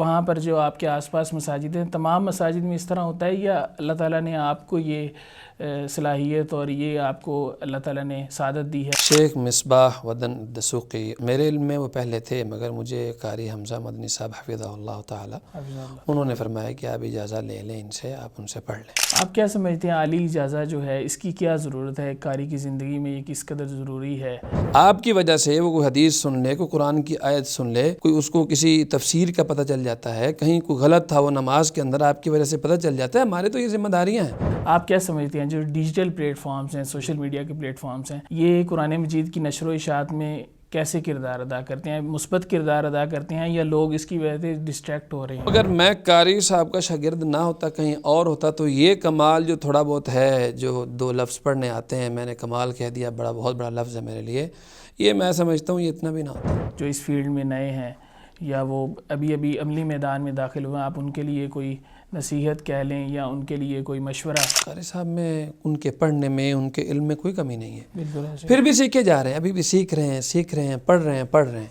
وہاں پر جو آپ کے آس پاس مساجد ہیں، تمام مساجد میں اس طرح ہوتا ہے یا اللہ تعالیٰ نے آپ کو یہ صلاحیت اور یہ آپ کو اللہ تعالیٰ نے سعادت دی ہے؟ شیخ مصباح ودن دسوقی میرے علم میں وہ پہلے تھے، مگر مجھے قاری حمزہ مدنی صاحب حفظہ اللہ تعالی انہوں نے فرمایا کہ آپ اجازہ لے لیں ان سے، آپ ان سے پڑھ لیں۔ آپ کیا سمجھتے ہیں عالی اجازہ جو ہے اس کی کیا ضرورت ہے؟ قاری کی زندگی میں یہ کس قدر ضروری ہے؟ آپ کی وجہ سے وہ کوئی حدیث سن لے، کوئی قرآن کی آیت سن لے، کوئی اس کو کسی تفسیر کا پتہ چل جاتا ہے، کہیں کوئی غلط تھا وہ نماز کے اندر، آپ کی وجہ سے پتہ چل جاتا ہے، ہمارے تو یہ ذمہ داریاں ہیں۔ آپ کیا سمجھتے ہیں جو ڈیجیٹل پلیٹ فارمز ہیں، سوشل میڈیا کے پلیٹ فارمز ہیں، یہ قرآن مجید کی نشر و اشاعت میں کیسے کردار ادا کرتے ہیں؟ مثبت کردار ادا کرتے ہیں یا لوگ اس کی وجہ سے ڈسٹریکٹ ہو رہے ہیں؟ اگر میں قاری صاحب کا شاگرد نہ ہوتا، کہیں اور ہوتا، تو یہ کمال جو تھوڑا بہت ہے، جو 2 لفظ پڑھنے آتے ہیں، میں نے کمال کہہ دیا، بہت بڑا لفظ ہے میرے لیے، یہ میں سمجھتا ہوں یہ اتنا بھی نہ ہوتا۔ جو اس فیلڈ میں نئے ہیں یا وہ ابھی عملی میدان میں داخل ہوئے، آپ ان کے لیے کوئی نصیحت کہہ لیں یا ان کے لیے کوئی مشورہ؟ قاری صاحب میں ان کے پڑھنے میں، ان کے علم میں کوئی کمی نہیں ہے، بالکل ایسے پھر بھی سیکھے جا رہے ہیں، ابھی بھی سیکھ رہے ہیں، پڑھ رہے ہیں۔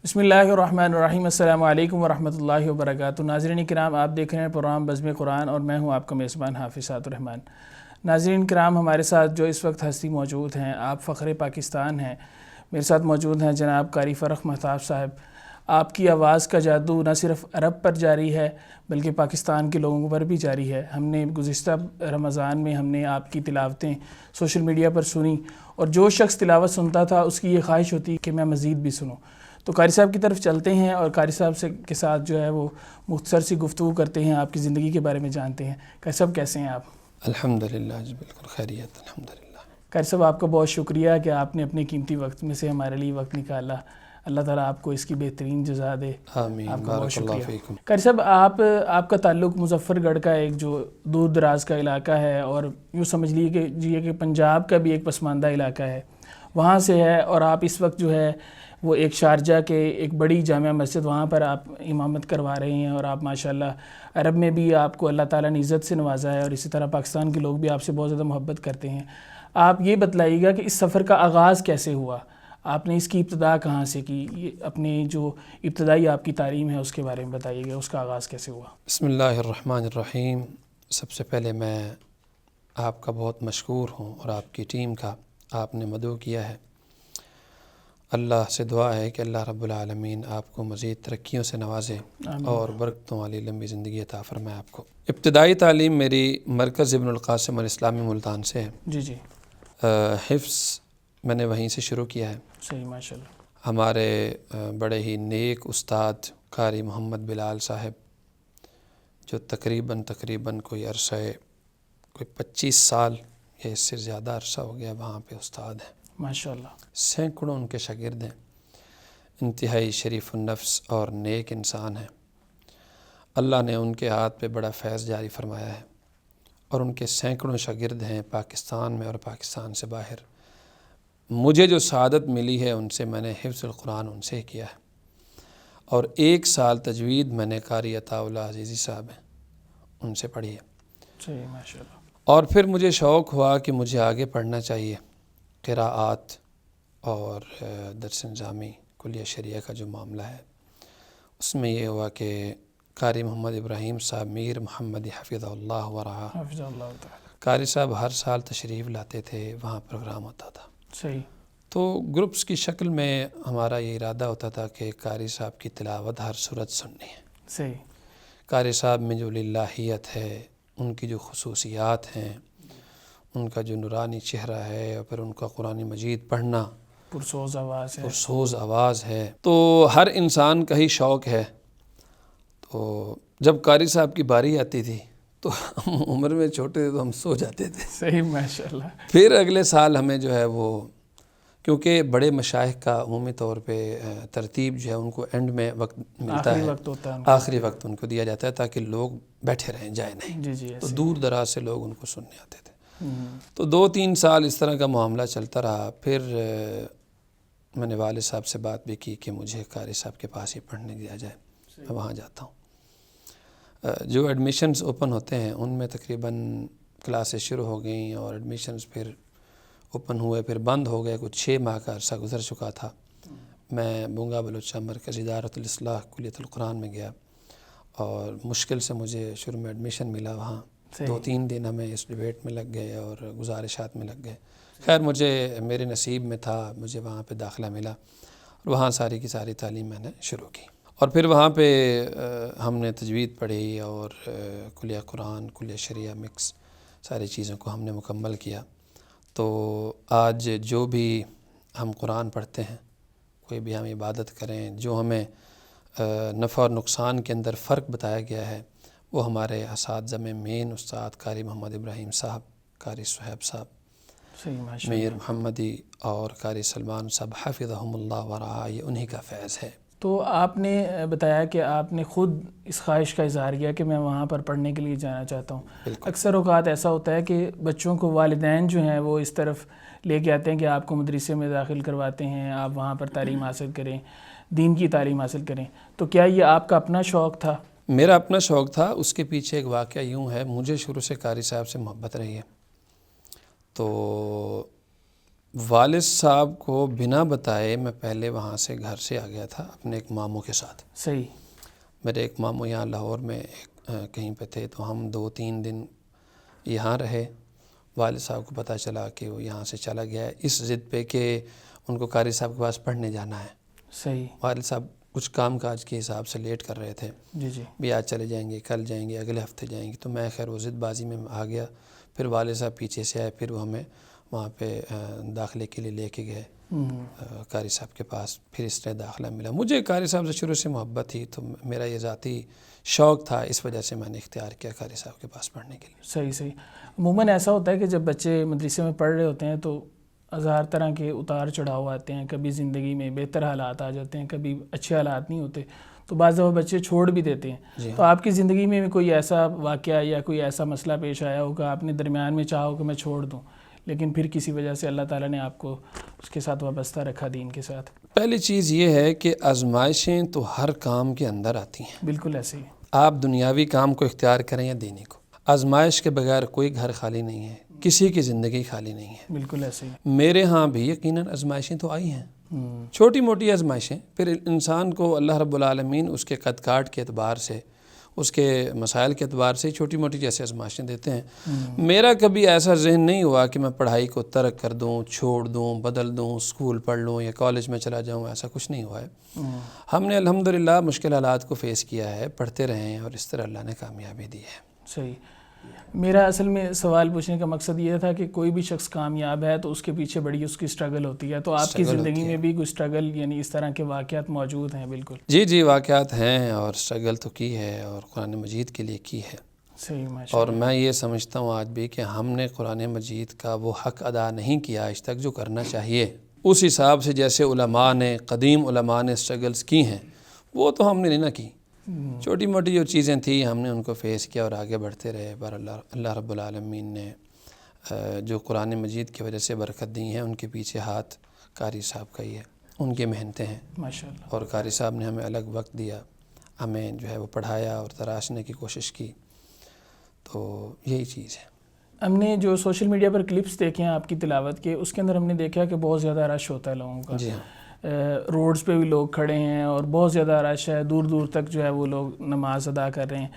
بسم اللہ الرحمن الرحیم، السلام علیکم ورحمۃ اللہ وبرکاتہ۔ ناظرین کرام، آپ دیکھ رہے ہیں پروگرام بزم قرآن اور میں ہوں آپ کا میزبان حافظ سعد الرحمن۔ ناظرین کرام، ہمارے ساتھ جو اس وقت ہستی موجود ہیں، آپ فخر پاکستان ہیں، میرے ساتھ موجود ہیں جناب قاری فرخ مہتاب صاحب۔ آپ کی آواز کا جادو نہ صرف عرب پر جاری ہے بلکہ پاکستان کے لوگوں پر بھی جاری ہے۔ ہم نے گزشتہ رمضان میں ہم نے آپ کی تلاوتیں سوشل میڈیا پر سنی اور جو شخص تلاوت سنتا تھا اس کی یہ خواہش ہوتی کہ میں مزید بھی سنوں۔ تو قاری صاحب کی طرف چلتے ہیں اور قاری صاحب کے ساتھ جو ہے وہ مختصر سی گفتگو کرتے ہیں، آپ کی زندگی کے بارے میں جانتے ہیں۔ قاری صاحب کیسے ہیں آپ؟ الحمدللہ جی، بالکل خیریت، الحمدللہ۔ قاری صاحب آپ کا بہت شکریہ کہ آپ نے اپنے قیمتی وقت میں سے ہمارے لیے وقت نکالا۔ اللہ تعالیٰ آپ کو اس کی بہترین جزا دے۔ آمین، آپ کا بہت بارک اللہ شکریہ۔ فیکم۔ قاری صاحب آپ کا تعلق مظفر گڑھ کا ایک جو دور دراز کا علاقہ ہے اور یوں سمجھ لیجیے کہ پنجاب کا بھی ایک پسماندہ علاقہ ہے، وہاں سے ہے، اور آپ اس وقت جو ہے وہ ایک شارجہ کے ایک بڑی جامع مسجد وہاں پر آپ امامت کروا رہے ہیں، اور آپ ماشاءاللہ عرب میں بھی آپ کو اللہ تعالیٰ نے عزت سے نوازا ہے اور اسی طرح پاکستان کے لوگ بھی آپ سے بہت زیادہ محبت کرتے ہیں۔ آپ یہ بتلائیے گا کہ اس سفر کا آغاز کیسے ہوا؟ آپ نے اس کی ابتدا کہاں سے کی؟ یہ اپنی جو ابتدائی آپ کی تعلیم ہے اس کے بارے میں بتائیے گا، اس کا آغاز کیسے ہوا؟ بسم اللہ الرحمن الرحیم۔ سب سے پہلے میں آپ کا بہت مشکور ہوں اور آپ کی ٹیم کا، آپ نے مدعو کیا ہے۔ اللہ سے دعا ہے کہ اللہ رب العالمین آپ کو مزید ترقیوں سے نوازے اور برکتوں والی لمبی زندگی عطا فرمائے آپ کو۔ ابتدائی تعلیم میری مرکز ابن القاسم الاسلامی ملتان سے ہے۔ جی حفظ میں نے وہیں سے شروع کیا ہے۔ صحیح، ماشاءاللہ۔ ہمارے بڑے ہی نیک استاد قاری محمد بلال صاحب، جو تقریباً کوئی عرصہ 25 سال یا اس سے زیادہ عرصہ ہو گیا وہاں پہ استاد ہیں، ماشاءاللہ۔ سینکڑوں ان کے شاگرد ہیں، انتہائی شریف النفس اور نیک انسان ہیں۔ اللہ نے ان کے ہاتھ پہ بڑا فیض جاری فرمایا ہے اور ان کے سینکڑوں شاگرد ہیں پاکستان میں اور پاکستان سے باہر۔ مجھے جو سعادت ملی ہے ان سے، میں نے حفظ القرآن ان سے کیا ہے، اور 1 سال تجوید میں نے قاری عطا اللہ عزیزی صاحب ہیں ان سے پڑھی ہے۔ صحیح، ماشاءاللہ۔ اور پھر مجھے شوق ہوا کہ مجھے آگے پڑھنا چاہیے، قراءات اور درس نظامی کلیہ شریعہ کا جو معاملہ ہے، اس میں یہ ہوا کہ قاری محمد ابراہیم صاحب میر محمد حفظہ اللہ ورعاہ، حفظہ اللہ تعالیٰ، قاری صاحب ہر سال تشریف لاتے تھے، وہاں پروگرام ہوتا تھا۔ صحیح۔ تو گروپس کی شکل میں ہمارا یہ ارادہ ہوتا تھا کہ قاری صاحب کی تلاوت ہر صورت سننی ہے۔ صحیح۔ قاری صاحب میں جو للہیت ہے، ان کی جو خصوصیات ہیں، ان کا جو نورانی چہرہ ہے، اور پھر ان کا قرآن مجید پڑھنا، پرسوز آواز ہے، پرسوز آواز ہے، تو ہر انسان کا ہی شوق ہے۔ تو جب قاری صاحب کی باری آتی تھی تو ہم عمر میں چھوٹے تھے تو ہم سو جاتے تھے۔ صحیح، ماشاءاللہ۔ پھر اگلے سال ہمیں جو ہے وہ، کیونکہ بڑے مشائخ کا عمومی طور پہ ترتیب جو ہے ان کو اینڈ میں وقت ملتا ہے، آخری وقت ہوتا ہے، آخری وقت ان کو دیا جاتا ہے تاکہ لوگ بیٹھے رہیں، جائیں نہیں۔ جی تو دور دراز سے لوگ ان کو سننے آتے تھے۔ تو 2-3 سال اس طرح کا معاملہ چلتا رہا۔ پھر میں نے والد صاحب سے بات بھی کی کہ مجھے قاری صاحب کے پاس ہی پڑھنے دیا جائے، میں وہاں جاتا ہوں۔ جو ایڈمیشنز اوپن ہوتے ہیں ان میں تقریباً کلاسیں شروع ہو گئیں اور ایڈمیشنز پھر اوپن ہوئے، پھر بند ہو گئے، کچھ 6 ماہ کا عرصہ گزر چکا تھا۔ میں بونگا بلوچہ مرکز ادارۃ الاصلاح کلیۃ القرآن میں گیا اور مشکل سے مجھے شروع میں ایڈمیشن ملا وہاں۔ 2-3 دن ہمیں اس ڈیبیٹ میں لگ گئے اور گزارشات میں لگ گئے۔ خیر مجھے میرے نصیب میں تھا، مجھے وہاں پہ داخلہ ملا اور وہاں ساری کی ساری تعلیم میں نے شروع کی، اور پھر وہاں پہ ہم نے تجوید پڑھی اور کلیہ قرآن کلیہ شریعہ مکس ساری چیزوں کو ہم نے مکمل کیا۔ تو آج جو بھی ہم قرآن پڑھتے ہیں، کوئی بھی ہم عبادت کریں، جو ہمیں نفع اور نقصان کے اندر فرق بتایا گیا ہے، وہ ہمارے اساتذہ میں مین استاد قاری محمد ابراہیم صاحب، قاری صہیب صاحب، میر محمدی اور قاری سلمان صاحب حفظہم اللہ ورعاہ، یہ انہی کا فیض ہے۔ تو آپ نے بتایا کہ آپ نے خود اس خواہش کا اظہار کیا کہ میں وہاں پر پڑھنے کے لیے جانا چاہتا ہوں۔ اکثر اوقات ایسا ہوتا ہے کہ بچوں کو والدین جو ہیں وہ اس طرف لے کے آتے ہیں کہ آپ کو مدرسے میں داخل کرواتے ہیں، آپ وہاں پر تعلیم حاصل کریں، دین کی تعلیم حاصل کریں، تو کیا یہ آپ کا اپنا شوق تھا؟ میرا اپنا شوق تھا۔ اس کے پیچھے ایک واقعہ یوں ہے، مجھے شروع سے قاری صاحب سے محبت رہی ہے، تو والد صاحب کو بنا بتائے میں پہلے وہاں سے گھر سے آ گیا تھا اپنے ایک ماموں کے ساتھ۔ صحیح۔ میرے ایک ماموں یہاں لاہور میں کہیں پہ تھے، تو ہم 2-3 دن یہاں رہے۔ والد صاحب کو پتہ چلا کہ وہ یہاں سے چلا گیا ہے، اس ضد پہ کہ ان کو قاری صاحب کے پاس پڑھنے جانا ہے۔ صحیح۔ والد صاحب کچھ کام کاج کے حساب سے لیٹ کر رہے تھے، جی بھی آج چلے جائیں گے، کل جائیں گے، اگلے ہفتے جائیں گے، تو میں خیر وہ ضد بازی میں آ گیا۔ پھر والد صاحب پیچھے سے آئے، پھر وہ ہمیں وہاں پہ داخلے کے لیے لے کے گئے قاری صاحب کے پاس، پھر اس طرح داخلہ ملا۔ مجھے قاری صاحب سے شروع سے محبت تھی، تو میرا یہ ذاتی شوق تھا، اس وجہ سے میں نے اختیار کیا قاری صاحب کے پاس پڑھنے کے لیے۔ صحیح۔ عموماً ایسا ہوتا ہے کہ جب بچے مدرسے میں پڑھ رہے ہوتے ہیں تو ہزار طرح کے اتار چڑھاؤ آتے ہیں، کبھی زندگی میں بہتر حالات آ جاتے ہیں، کبھی اچھے حالات نہیں ہوتے، تو بعض دفعہ بچے چھوڑ بھی دیتے ہیں۔ تو آپ کی زندگی میں کوئی ایسا واقعہ یا کوئی ایسا مسئلہ پیش آیا ہوگا، آپ نے درمیان میں چاہو کہ میں چھوڑ دوں، لیکن پھر کسی وجہ سے اللہ تعالیٰ نے آپ کو اس کے ساتھ وابستہ رکھا دین کے ساتھ؟ پہلی چیز یہ ہے کہ آزمائشیں تو ہر کام کے اندر آتی ہیں۔ بالکل ایسے ہی۔ آپ دنیاوی کام کو اختیار کریں یا دینی کو، آزمائش کے بغیر کوئی گھر خالی نہیں ہے، کسی کی زندگی خالی نہیں ہے۔ بالکل ایسے ہی۔ میرے ہاں بھی یقیناً آزمائشیں تو آئی ہیں، چھوٹی موٹی آزمائشیں، پھر انسان کو اللہ رب العالمین اس کے قد کاٹ کے اعتبار سے، اس کے مسائل کے اعتبار سے چھوٹی موٹی جیسے آزمائشیں دیتے ہیں۔ میرا کبھی ایسا ذہن نہیں ہوا کہ میں پڑھائی کو ترک کر دوں، چھوڑ دوں، بدل دوں، اسکول پڑھ لوں یا کالج میں چلا جاؤں، ایسا کچھ نہیں ہوا ہے۔ ہم نے الحمدللہ مشکل حالات کو فیس کیا ہے، پڑھتے رہے ہیں، اور اس طرح اللہ نے کامیابی دی ہے۔ صحیح۔ میرا اصل میں سوال پوچھنے کا مقصد یہ تھا کہ کوئی بھی شخص کامیاب ہے تو اس کے پیچھے بڑی اس کی سٹرگل ہوتی ہے، تو آپ کی زندگی میں بھی کوئی سٹرگل یعنی اس طرح کے واقعات موجود ہیں؟ بالکل جی واقعات ہیں، اور سٹرگل تو کی ہے، اور قرآن مجید کے لیے کی ہے۔ صحیح، ماشاء اور میں یہ سمجھتا ہوں آج بھی کہ ہم نے قرآن مجید کا وہ حق ادا نہیں کیا آج تک جو کرنا چاہیے، اس حساب سے جیسے علماء نے، قدیم علماء نے سٹرگلز کی ہیں، وہ تو ہم نے نہیں نہ کی۔ چھوٹی موٹی جو چیزیں تھیں ہم نے ان کو فیس کیا اور آگے بڑھتے رہے، پر اللہ رب العالمین نے جو قرآن مجید کی وجہ سے برکت دی ہیں، ان کے پیچھے ہاتھ قاری صاحب کا ہی ہے، ان کی محنتیں ہیں، ماشاءاللہ۔ اور قاری صاحب نے ہمیں الگ وقت دیا، ہمیں جو ہے وہ پڑھایا اور تراشنے کی کوشش کی، تو یہی چیز ہے۔ ہم نے جو سوشل میڈیا پر کلپس دیکھے ہیں آپ کی تلاوت کے، اس کے اندر ہم نے دیکھا کہ بہت زیادہ رش ہوتا ہے لوگوں کا۔ جی ہاں، روڈز پہ بھی لوگ کھڑے ہیں اور بہت زیادہ رش ہے، دور دور تک جو ہے وہ لوگ نماز ادا کر رہے ہیں۔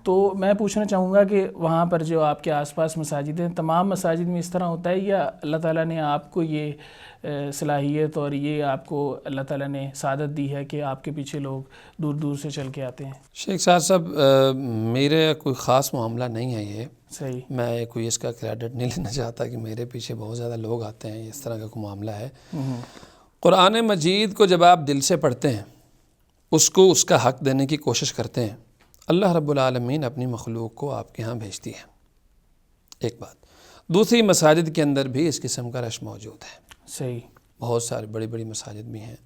تو میں پوچھنا چاہوں گا کہ وہاں پر جو آپ کے آس پاس مساجد ہیں، تمام مساجد میں اس طرح ہوتا ہے، یا اللہ تعالیٰ نے آپ کو یہ صلاحیت اور یہ آپ کو اللہ تعالیٰ نے سعادت دی ہے کہ آپ کے پیچھے لوگ دور دور سے چل کے آتے ہیں؟ شیخ صاحب میرے کوئی خاص معاملہ نہیں ہے یہ، صحیح، میں کوئی اس کا کریڈٹ نہیں لینا چاہتا کہ میرے پیچھے بہت زیادہ لوگ آتے ہیں، اس طرح کا کوئی معاملہ ہے۔ قرآن مجید کو جب آپ دل سے پڑھتے ہیں، اس کو اس کا حق دینے کی کوشش کرتے ہیں، اللہ رب العالمین اپنی مخلوق کو آپ کے ہاں بھیجتی ہے، ایک بات۔ دوسری، مساجد کے اندر بھی اس قسم کا رش موجود ہے، صحیح، بہت سارے بڑی بڑی مساجد بھی ہیں۔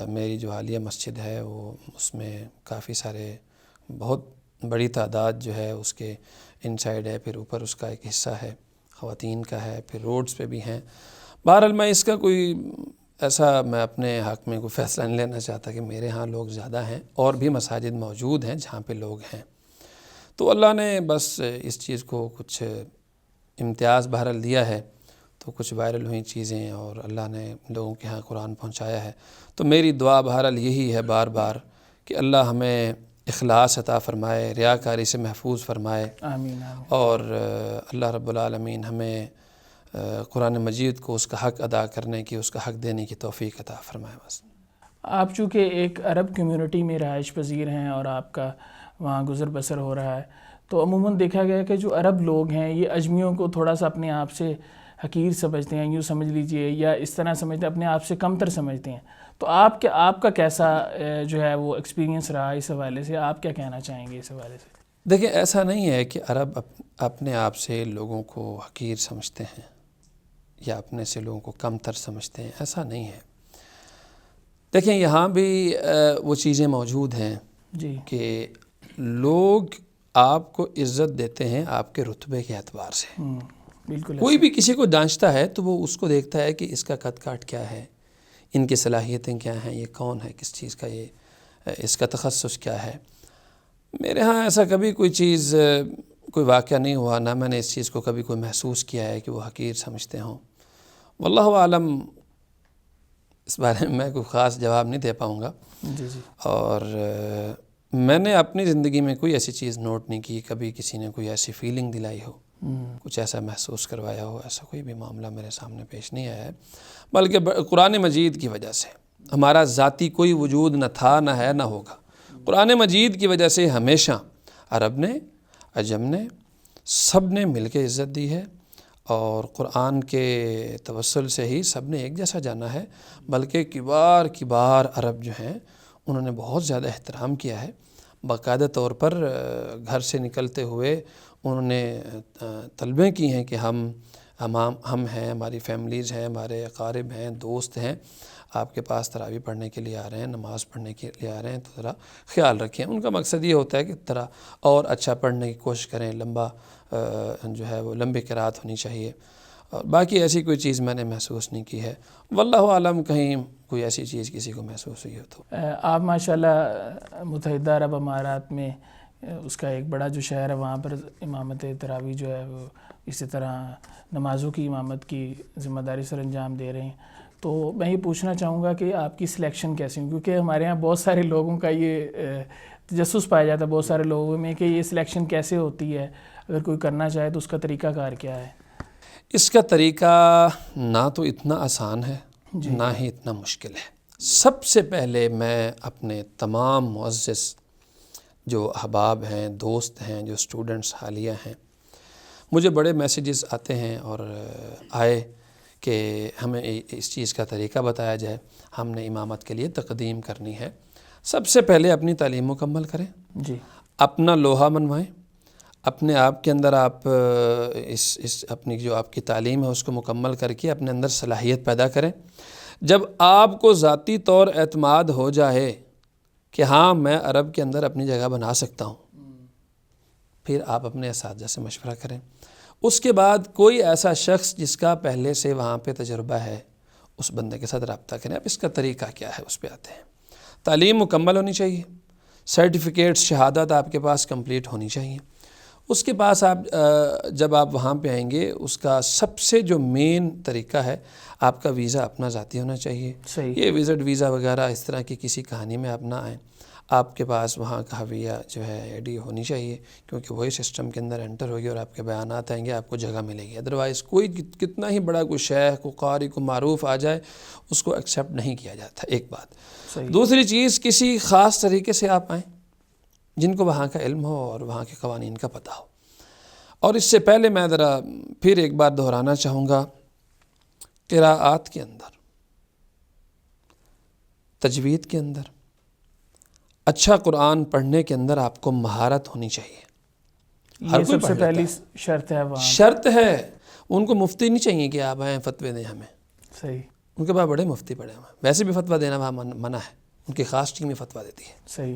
میری جو حالیہ مسجد ہے وہ اس میں کافی سارے، بہت بڑی تعداد جو ہے اس کے انسائیڈ ہے، پھر اوپر اس کا ایک حصہ ہے خواتین کا ہے، پھر روڈز پہ بھی ہیں۔ بہرحال میں اس کا کوئی ایسا میں اپنے حق میں کوئی فیصلہ نہیں لینا چاہتا کہ میرے ہاں لوگ زیادہ ہیں، اور بھی مساجد موجود ہیں جہاں پہ لوگ ہیں، تو اللہ نے بس اس چیز کو کچھ امتیاز بہرحال دیا ہے، تو کچھ وائرل ہوئی چیزیں اور اللہ نے لوگوں کے ہاں قرآن پہنچایا ہے۔ تو میری دعا بہرحال یہی ہے بار بار کہ اللہ ہمیں اخلاص عطا فرمائے، ریاکاری سے محفوظ فرمائے، آمین آمین۔ اور اللہ رب العالمین ہمیں قرآن مجید کو اس کا حق ادا کرنے کی، اس کا حق دینے کی توفیق عطا فرمائے۔ بس آپ چونکہ ایک عرب کمیونٹی میں رہائش پذیر ہیں اور آپ کا وہاں گزر بسر ہو رہا ہے، تو عموماً دیکھا گیا کہ جو عرب لوگ ہیں یہ اجمیوں کو تھوڑا سا اپنے آپ سے حقیر سمجھتے ہیں، یوں سمجھ لیجئے، یا اس طرح سمجھتے ہیں، اپنے آپ سے کمتر سمجھتے ہیں۔ تو آپ کا کیسا جو ہے وہ ایکسپیرینس رہا اس حوالے سے؟ آپ کیا کہنا چاہیں گے اس حوالے سے؟ دیکھیں، ایسا نہیں ہے کہ عرب اپنے آپ سے لوگوں کو حقیر سمجھتے ہیں یا اپنے سے لوگوں کو کم تر سمجھتے ہیں، ایسا نہیں ہے۔ دیکھیں، یہاں بھی وہ چیزیں موجود ہیں جی، کہ لوگ آپ کو عزت دیتے ہیں آپ کے رتبے کے اعتبار سے۔ بالکل۔ کوئی بھی کسی کو جانچتا ہے تو وہ اس کو دیکھتا ہے کہ اس کا قد کاٹ کیا ہے، ان کی صلاحیتیں کیا ہیں، یہ کون ہے، کس چیز کا یہ، اس کا تخصص کیا ہے۔ میرے ہاں ایسا کبھی کوئی چیز، کوئی واقعہ نہیں ہوا، نہ میں نے اس چیز کو کبھی کوئی محسوس کیا ہے کہ وہ حقیر سمجھتے ہوں۔ واللہ عالم، اس بارے میں کوئی خاص جواب نہیں دے پاؤں گا۔ جی جی۔ اور میں نے اپنی زندگی میں کوئی ایسی چیز نوٹ نہیں کی، کبھی کسی نے کوئی ایسی فیلنگ دلائی ہو، کچھ ایسا محسوس کروایا ہو، ایسا کوئی بھی معاملہ میرے سامنے پیش نہیں آیا ہے۔ بلکہ قرآن مجید کی وجہ سے ہمارا ذاتی کوئی وجود نہ تھا، نہ ہے، نہ ہوگا۔ قرآن مجید کی وجہ سے ہمیشہ عرب نے، عجم نے، سب نے مل کے عزت دی ہے، اور قرآن کے توسل سے ہی سب نے ایک جیسا جانا ہے۔ بلکہ کبار عرب جو ہیں انہوں نے بہت زیادہ احترام کیا ہے، باقاعدہ طور پر گھر سے نکلتے ہوئے انہوں نے طلبیں کی ہیں کہ ہم ہیں، ہماری فیملیز ہیں، ہمارے اقارب ہیں، دوست ہیں، آپ کے پاس تراویح پڑھنے کے لیے آ رہے ہیں، نماز پڑھنے کے لیے آ رہے ہیں، تو ذرا خیال رکھیں۔ ان کا مقصد یہ ہوتا ہے کہ طرح اور اچھا پڑھنے کی کوشش کریں، لمبا جو ہے وہ لمبی قرات ہونی چاہیے۔ اور باقی ایسی کوئی چیز میں نے محسوس نہیں کی ہے۔ واللہ عالم کہیں کوئی ایسی چیز کسی کو محسوس ہوئی ہو تو۔ آپ ماشاءاللہ متحدہ عرب امارات میں اس کا ایک بڑا جو شہر ہے، وہاں پر امامت تراویح جو ہے وہ اسی طرح نمازوں کی امامت کی ذمہ داری سر انجام دے رہے ہیں۔ تو میں یہ پوچھنا چاہوں گا کہ آپ کی سلیکشن کیسی ہوئی؟ کیونکہ ہمارے یہاں بہت سارے لوگوں کا یہ تجسس پایا جاتا ہے بہت سارے لوگوں میں کہ یہ سلیکشن کیسے ہوتی ہے، اگر کوئی کرنا چاہے تو اس کا طریقہ کار کیا ہے؟ اس کا طریقہ نہ تو اتنا آسان ہے، نہ ہی اتنا مشکل ہے۔ سب سے پہلے میں اپنے تمام معزز جو احباب ہیں، دوست ہیں، جو اسٹوڈنٹس حالیہ ہیں، مجھے بڑے میسیجز آتے ہیں اور آئے کہ ہمیں اس چیز کا طریقہ بتایا جائے، ہم نے امامت کے لیے تقدیم کرنی ہے۔ سب سے پہلے اپنی تعلیم مکمل کریں، جی، اپنا لوہا منوائیں، اپنے آپ کے اندر آپ اس اپنی جو آپ کی تعلیم ہے اس کو مکمل کر کے اپنے اندر صلاحیت پیدا کریں۔ جب آپ کو ذاتی طور اعتماد ہو جائے کہ ہاں میں عرب کے اندر اپنی جگہ بنا سکتا ہوں، پھر آپ اپنے اساتذہ سے مشورہ کریں۔ اس کے بعد کوئی ایسا شخص جس کا پہلے سے وہاں پہ تجربہ ہے، اس بندے کے ساتھ رابطہ کریں۔ اب اس کا طریقہ کیا ہے اس پہ آتے ہیں۔ تعلیم مکمل ہونی چاہیے، سرٹیفکیٹس، شہادت آپ کے پاس کمپلیٹ ہونی چاہیے۔ اس کے پاس آپ جب آپ وہاں پہ آئیں گے، اس کا سب سے جو مین طریقہ ہے، آپ کا ویزا اپنا ذاتی ہونا چاہیے۔ صحیح۔ یہ وزٹ ویزا وغیرہ اس طرح کی کسی کہانی میں آپ نہ آئیں۔ آپ کے پاس وہاں کا ہویہ جو ہے آئی ڈی ہونی چاہیے، کیونکہ وہی سسٹم کے اندر انٹر ہوگی اور آپ کے بیانات آئیں گے، آپ کو جگہ ملے گی۔ ادروائز کوئی کتنا ہی بڑا کوئی شیخ، کوئی قاری، کوئی معروف آ جائے، اس کو ایکسیپٹ نہیں کیا جاتا۔ ایک بات۔ صحیح۔ دوسری چیز، کسی خاص طریقے سے آپ آئیں جن کو وہاں کا علم ہو اور وہاں کے قوانین کا پتہ ہو۔ اور اس سے پہلے میں ذرا پھر ایک بار دہرانا چاہوں گا، قراءات کے اندر، تجوید کے اندر، اچھا قرآن پڑھنے کے اندر آپ کو مہارت ہونی چاہیے۔ یہ سب سے پہلی شرط ہے وہاں۔ شرط ہے۔ ان کو مفتی نہیں چاہیے کہ آپ آئیں فتوے دیں ہمیں۔ صحیح۔ ان کے پاس بڑے مفتی پڑے ہوئے ہیں، ویسے بھی فتویٰ دینا وہاں منع ہے، ان کی خاص ٹیم ہی فتویٰ دیتی ہے۔ صحیح۔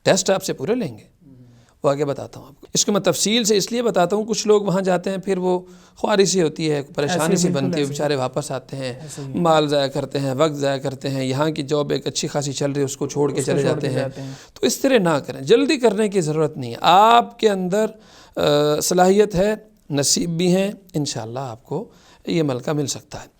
ٹیسٹ آپ سے پورے لیں گے، وہ آگے بتاتا ہوں آپ کو. اس کو میں تفصیل سے اس لیے بتاتا ہوں، کچھ لوگ وہاں جاتے ہیں پھر وہ خواری سی ہوتی ہے، پریشانی سی بنتی ہے، بیچارے واپس آتے ہیں، مال ضائع کرتے ہیں، وقت ضائع کرتے ہیں، یہاں کی جاب ایک اچھی خاصی چل رہی ہے اس کو چھوڑ کے چلے جاتے ہیں. تو اس طرح نہ کریں، جلدی کرنے کی ضرورت نہیں ہے. آپ کے اندر صلاحیت ہے، نصیب بھی ہیں، انشاءاللہ آپ کو یہ ملکہ مل سکتا ہے.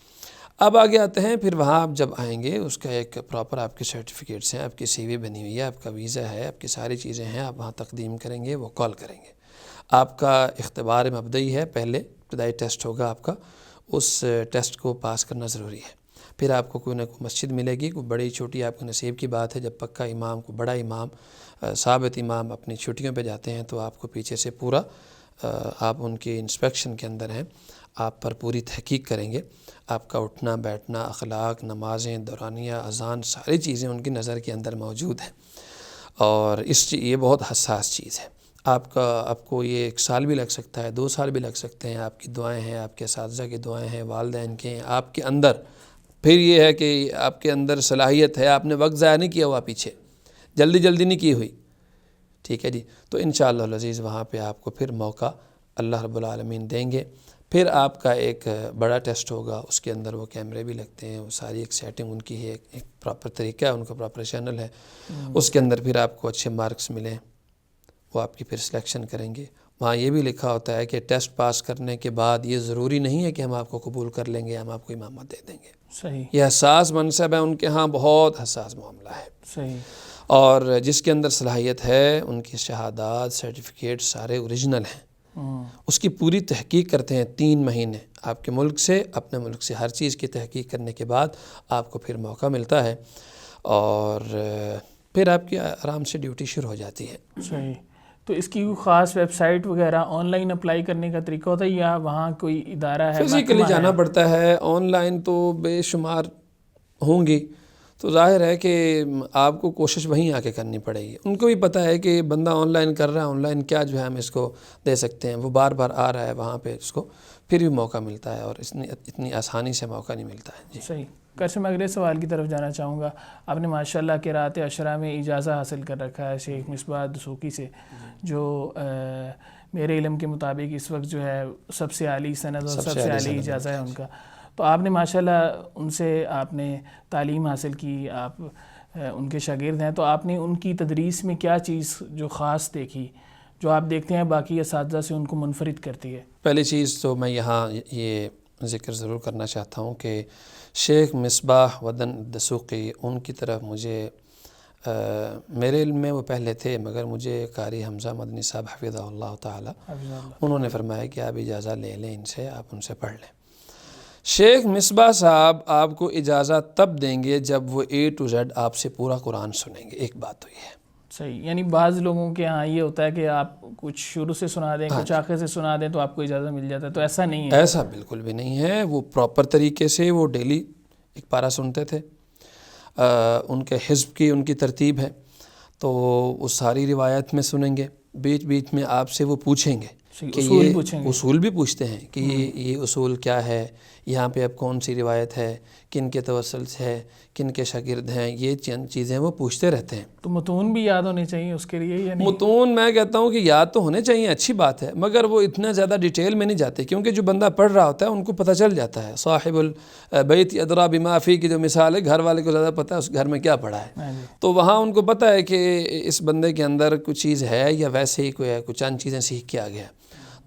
اب آگے آتے ہیں، پھر وہاں آپ جب آئیں گے اس کا ایک پراپر آپ کے سرٹیفکیٹس ہیں، آپ کی سی وی بنی ہوئی ہے، آپ کا ویزا ہے، آپ کی ساری چیزیں ہیں، آپ وہاں تقدیم کریں گے، وہ کال کریں گے. آپ کا اختبار مبدئی ہے، پہلے ابتدائی ٹیسٹ ہوگا آپ کا، اس ٹیسٹ کو پاس کرنا ضروری ہے. پھر آپ کو کوئی نہ کوئی مسجد ملے گی، کوئی بڑی چھوٹی آپ کے نصیب کی بات ہے. جب پکا امام، کوئی بڑا امام، ثابت امام اپنی چھٹیوں پہ جاتے ہیں تو آپ کو پیچھے سے پورا آپ ان کی انسپیکشن کے اندر ہیں، آپ پر پوری تحقیق کریں گے. آپ کا اٹھنا بیٹھنا، اخلاق، نمازیں، دورانیہ، اذان، ساری چیزیں ان کی نظر کے اندر موجود ہیں. اور یہ بہت حساس چیز ہے. آپ کو یہ 1 سال بھی لگ سکتا ہے، 2 سال بھی لگ سکتے ہیں. آپ کی دعائیں ہیں، آپ کے اساتذہ کی دعائیں ہیں، والدین کے ہیں، آپ کے اندر. پھر یہ ہے کہ آپ کے اندر صلاحیت ہے، آپ نے وقت ضائع نہیں کیا ہوا، پیچھے جلدی نہیں کی ہوئی. ٹھیک ہے جی. تو انشاءاللہ العزیز وہاں پہ آپ کو پھر موقع اللہ رب العالمین دیں گے. پھر آپ کا ایک بڑا ٹیسٹ ہوگا، اس کے اندر وہ کیمرے بھی لگتے ہیں، وہ ساری ایک سیٹنگ ان کی ہے، ایک پراپر طریقہ ہے، ان کا پراپر چینل ہے. اس کے اندر پھر آپ کو اچھے مارکس ملیں، وہ آپ کی پھر سلیکشن کریں گے. وہاں یہ بھی لکھا ہوتا ہے کہ ٹیسٹ پاس کرنے کے بعد یہ ضروری نہیں ہے کہ ہم آپ کو قبول کر لیں گے، ہم آپ کو امامت دے دیں گے. صحیح. یہ حساس منصب ہے ان کے ہاں، بہت حساس معاملہ ہے. صحیح. اور جس کے اندر صلاحیت ہے ان کی شہادات، سرٹیفکیٹ سارے اوریجنل ہیں. اس کی پوری تحقیق کرتے ہیں 3 مہینے، آپ کے ملک سے، اپنے ملک سے، ہر چیز کی تحقیق کرنے کے بعد آپ کو پھر موقع ملتا ہے، اور پھر آپ کی آرام سے ڈیوٹی شروع ہو جاتی ہے. صحیح. تو اس کی خاص ویب سائٹ وغیرہ آن لائن اپلائی کرنے کا طریقہ ہوتا ہے یا وہاں کوئی ادارہ ہے؟ فزیکلی جانا پڑتا ہے. آن لائن تو بے شمار ہوں گی، تو ظاہر ہے کہ آپ کو کوشش وہیں آ کے کرنی پڑے گی. ان کو بھی پتہ ہے کہ بندہ آن لائن کر رہا ہے، آن لائن کیا جو ہے ہم اس کو دے سکتے ہیں. وہ بار بار آ رہا ہے وہاں پہ، اس کو پھر بھی موقع ملتا ہے، اور اتنی آسانی سے موقع نہیں ملتا ہے. جی صحیح. کیسے میں اگلے سوال کی طرف جانا چاہوں گا. آپ نے ماشاءاللہ قرأت عشرہ میں اجازہ حاصل کر رکھا ہے شیخ مصباح دسوقی سے، جو میرے علم کے مطابق اس وقت جو ہے سب سے اعلیٰ سند اور سب سے اعلیٰ اجازہ ہے ان کا. تو آپ نے ماشاءاللہ ان سے آپ نے تعلیم حاصل کی، آپ ان کے شاگرد ہیں. تو آپ نے ان کی تدریس میں کیا چیز جو خاص دیکھی جو آپ دیکھتے ہیں باقی اساتذہ سے ان کو منفرد کرتی ہے؟ پہلی چیز تو میں یہاں یہ ذکر ضرور کرنا چاہتا ہوں کہ شیخ مصباح ودن دسوقی، ان کی طرف مجھے میرے علم میں وہ پہلے تھے، مگر مجھے قاری حمزہ مدنی صاحب حفظہ اللہ تعالی، انہوں نے فرمایا کہ آپ اجازہ لے لیں ان سے، آپ ان سے پڑھ لیں. شیخ مصباح صاحب آپ کو اجازت تب دیں گے جب وہ A to Z آپ سے پورا قرآن سنیں گے. ایک بات تو یہ ہے. صحیح. یعنی بعض لوگوں کے ہاں یہ ہوتا ہے کہ آپ کچھ شروع سے سنا دیں، کچھ آخر سے سنا دیں تو آپ کو اجازت مل جاتا ہے. تو ایسا نہیں ہے. ایسا بالکل بھی نہیں ہے. وہ پراپر طریقے سے وہ ڈیلی ایک پارہ سنتے تھے. ان کے حزب کی ان کی ترتیب ہے، تو وہ ساری روایت میں سنیں گے. بیچ بیچ میں آپ سے وہ پوچھیں گے کہ یہ اصول بھی پوچھتے ہیں کہ یہ اصول کیا ہے، یہاں پہ اب کون سی روایت ہے، کن کے توسل سے ہے، کن کے شاگرد ہیں، یہ چند چیزیں وہ پوچھتے رہتے ہیں. تو متون بھی یاد ہونے چاہیے اس کے لیے یا نہیں؟ متون میں کہتا ہوں کہ یاد تو ہونے چاہیے، اچھی بات ہے، مگر وہ اتنا زیادہ ڈیٹیل میں نہیں جاتے، کیونکہ جو بندہ پڑھ رہا ہوتا ہے ان کو پتہ چل جاتا ہے. صاحب البیت ادریٰ بما فیہ کی جو مثال ہے، گھر والے کو زیادہ پتہ ہے اس گھر میں کیا پڑھا ہے. تو وہاں ان کو پتہ ہے کہ اس بندے کے اندر کچھ چیز ہے یا ویسے ہی کوئی ہے، کچھ چند چیزیں سیکھ کے آ گیا.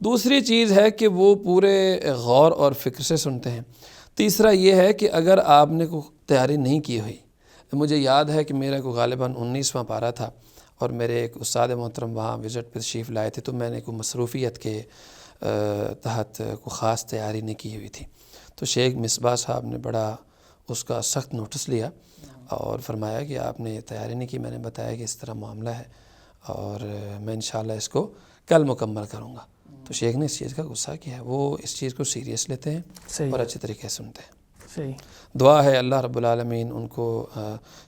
دوسری چیز ہے کہ وہ پورے غور اور فکر سے سنتے ہیں. تیسرا یہ ہے کہ اگر آپ نے کوئی تیاری نہیں کی ہوئی، مجھے یاد ہے کہ میرا کو غالباً 19واں پارہ تھا، اور میرے ایک استاد محترم وہاں وزٹ پہ تشریف لائے تھے، تو میں نے کوئی مصروفیت کے تحت کوئی خاص تیاری نہیں کی ہوئی تھی. تو شیخ مصباح صاحب نے بڑا اس کا سخت نوٹس لیا اور فرمایا کہ آپ نے تیاری نہیں کی. میں نے بتایا کہ اس طرح معاملہ ہے اور میں انشاءاللہ اس کو کل مکمل کروں گا. تو شیخ نے اس چیز کا غصہ کیا ہے، وہ اس چیز کو سیریس لیتے ہیں اور اچھے طریقے سے سنتے ہیں. صحیح. دعا ہے اللہ رب العالمین ان کو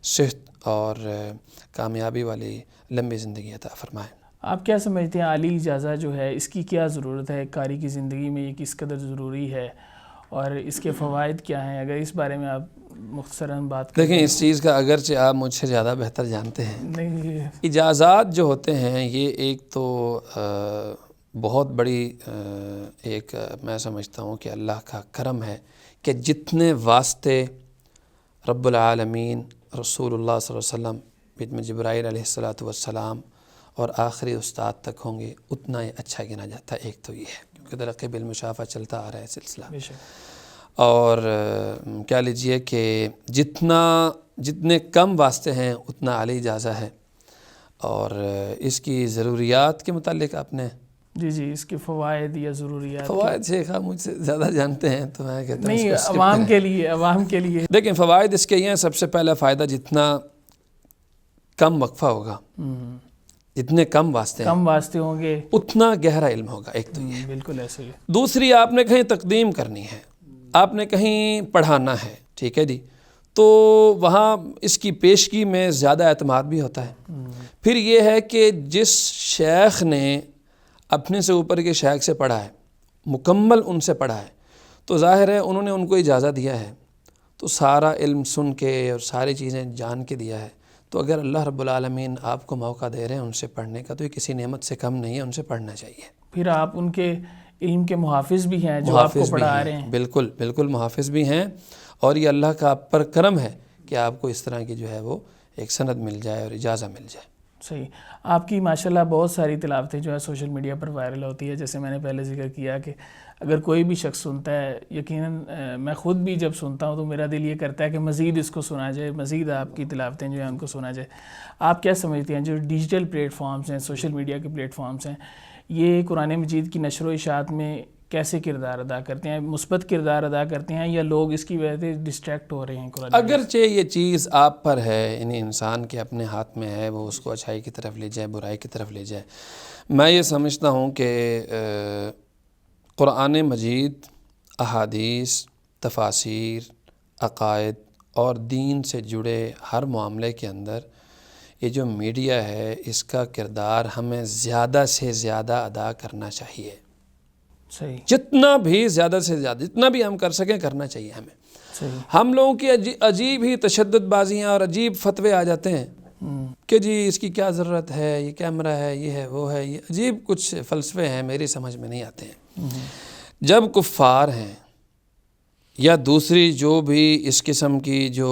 صحت اور کامیابی والی لمبی زندگی عطا فرمائے. آپ کیا سمجھتے ہیں اعلیٰ اجازہ جو ہے اس کی کیا ضرورت ہے قاری کی زندگی میں، یہ کس قدر ضروری ہے، اور اس کے فوائد کیا ہیں، اگر اس بارے میں آپ مختصراً بات کریں۔ دیکھیں، اس چیز کا اگرچہ آپ مجھ سے زیادہ بہتر جانتے ہیں، نہیں، اجازات جو ہوتے ہیں یہ ایک تو بہت بڑی ایک میں سمجھتا ہوں کہ اللہ کا کرم ہے کہ جتنے واسطے رب العالمین رسول اللہ صلی اللہ علیہ وسلم بن جبرائیل علیہ السلام اور آخری استاد تک ہوں گے، اتنا ہی اچھا گنا جاتا ہے۔ ایک تو یہ ہے کیونکہ ترقی بالمشافہ چلتا آ رہا ہے سلسلہ، بے شک، اور کیا لیجئے کہ جتنے کم واسطے ہیں اتنا اعلی اجازہ ہے، اور اس کی ضروریات کے متعلق آپ نے جی اس کے فوائد یا ضروریات فوائد شیخ آپ مجھ سے زیادہ جانتے ہیں تو میں کہتا ہوں نہیں، اس کو عوام کے لیے، عوام کے لیے دیکھیں فوائد اس کے یہ ہیں۔ سب سے پہلا فائدہ، جتنا کم وقفہ ہوگا، جتنے کم واسطے کم واسطے ہوں گے اتنا گہرا علم ہوگا، ایک تو یہ۔ بالکل ایسے ہی۔ دوسری، آپ نے کہیں تقدیم کرنی ہے، آپ نے کہیں پڑھانا ہے، ٹھیک ہے جی، تو وہاں اس کی پیشگی میں زیادہ اعتماد بھی ہوتا ہے۔ پھر یہ ہے کہ جس شیخ نے اپنے سے اوپر کے شیخ سے پڑھا ہے، مکمل ان سے پڑھا ہے، تو ظاہر ہے انہوں نے ان کو اجازت دیا ہے، تو سارا علم سن کے اور ساری چیزیں جان کے دیا ہے، تو اگر اللہ رب العالمین آپ کو موقع دے رہے ہیں ان سے پڑھنے کا، تو یہ کسی نعمت سے کم نہیں ہے، ان سے پڑھنا چاہیے۔ پھر آپ ان کے علم کے محافظ بھی ہیں جو آپ کو پڑھا رہے ہیں۔ بالکل بالکل، محافظ بھی ہیں، اور یہ اللہ کا آپ پر کرم ہے کہ آپ کو اس طرح کی جو ہے وہ ایک سند مل جائے اور اجازہ مل جائے۔ صحیح۔ آپ کی ماشاءاللہ بہت ساری تلاوتیں جو ہے سوشل میڈیا پر وائرل ہوتی ہے، جیسے میں نے پہلے ذکر کیا کہ اگر کوئی بھی شخص سنتا ہے، یقیناً میں خود بھی جب سنتا ہوں تو میرا دل یہ کرتا ہے کہ مزید اس کو سنا جائے، مزید آپ کی تلاوتیں جو ہیں ان کو سنا جائے۔ آپ کیا سمجھتے ہیں جو ڈیجیٹل پلیٹ فارمز ہیں، سوشل میڈیا کے پلیٹ فارمز ہیں، یہ قرآن مجید کی نشر و اشاعت میں کیسے کردار ادا کرتے ہیں؟ مثبت کردار ادا کرتے ہیں یا لوگ اس کی وجہ سے ڈسٹریکٹ ہو رہے ہیں قرآن مجید؟ اگرچہ یہ چیز آپ پر ہے، یعنی انسان کے اپنے ہاتھ میں ہے، وہ اس کو اچھائی کی طرف لے جائے، برائی کی طرف لے جائے۔ میں یہ سمجھتا ہوں کہ قرآن مجید، احادیث، تفاسیر، عقائد اور دین سے جڑے ہر معاملے کے اندر یہ جو میڈیا ہے، اس کا کردار ہمیں زیادہ سے زیادہ ادا کرنا چاہیے۔ صحیح، جتنا بھی زیادہ سے زیادہ، جتنا بھی ہم کر سکیں کرنا چاہیے ہمیں۔ صحیح۔ ہم لوگوں کی عجیب ہی تشدد بازیاں اور عجیب فتوے آ جاتے ہیں کہ جی اس کی کیا ضرورت ہے، یہ کیمرہ ہے، یہ ہے، وہ ہے، یہ عجیب کچھ فلسفے ہیں، میری سمجھ میں نہیں آتے ہیں۔ جب کفار ہیں یا دوسری جو بھی اس قسم کی جو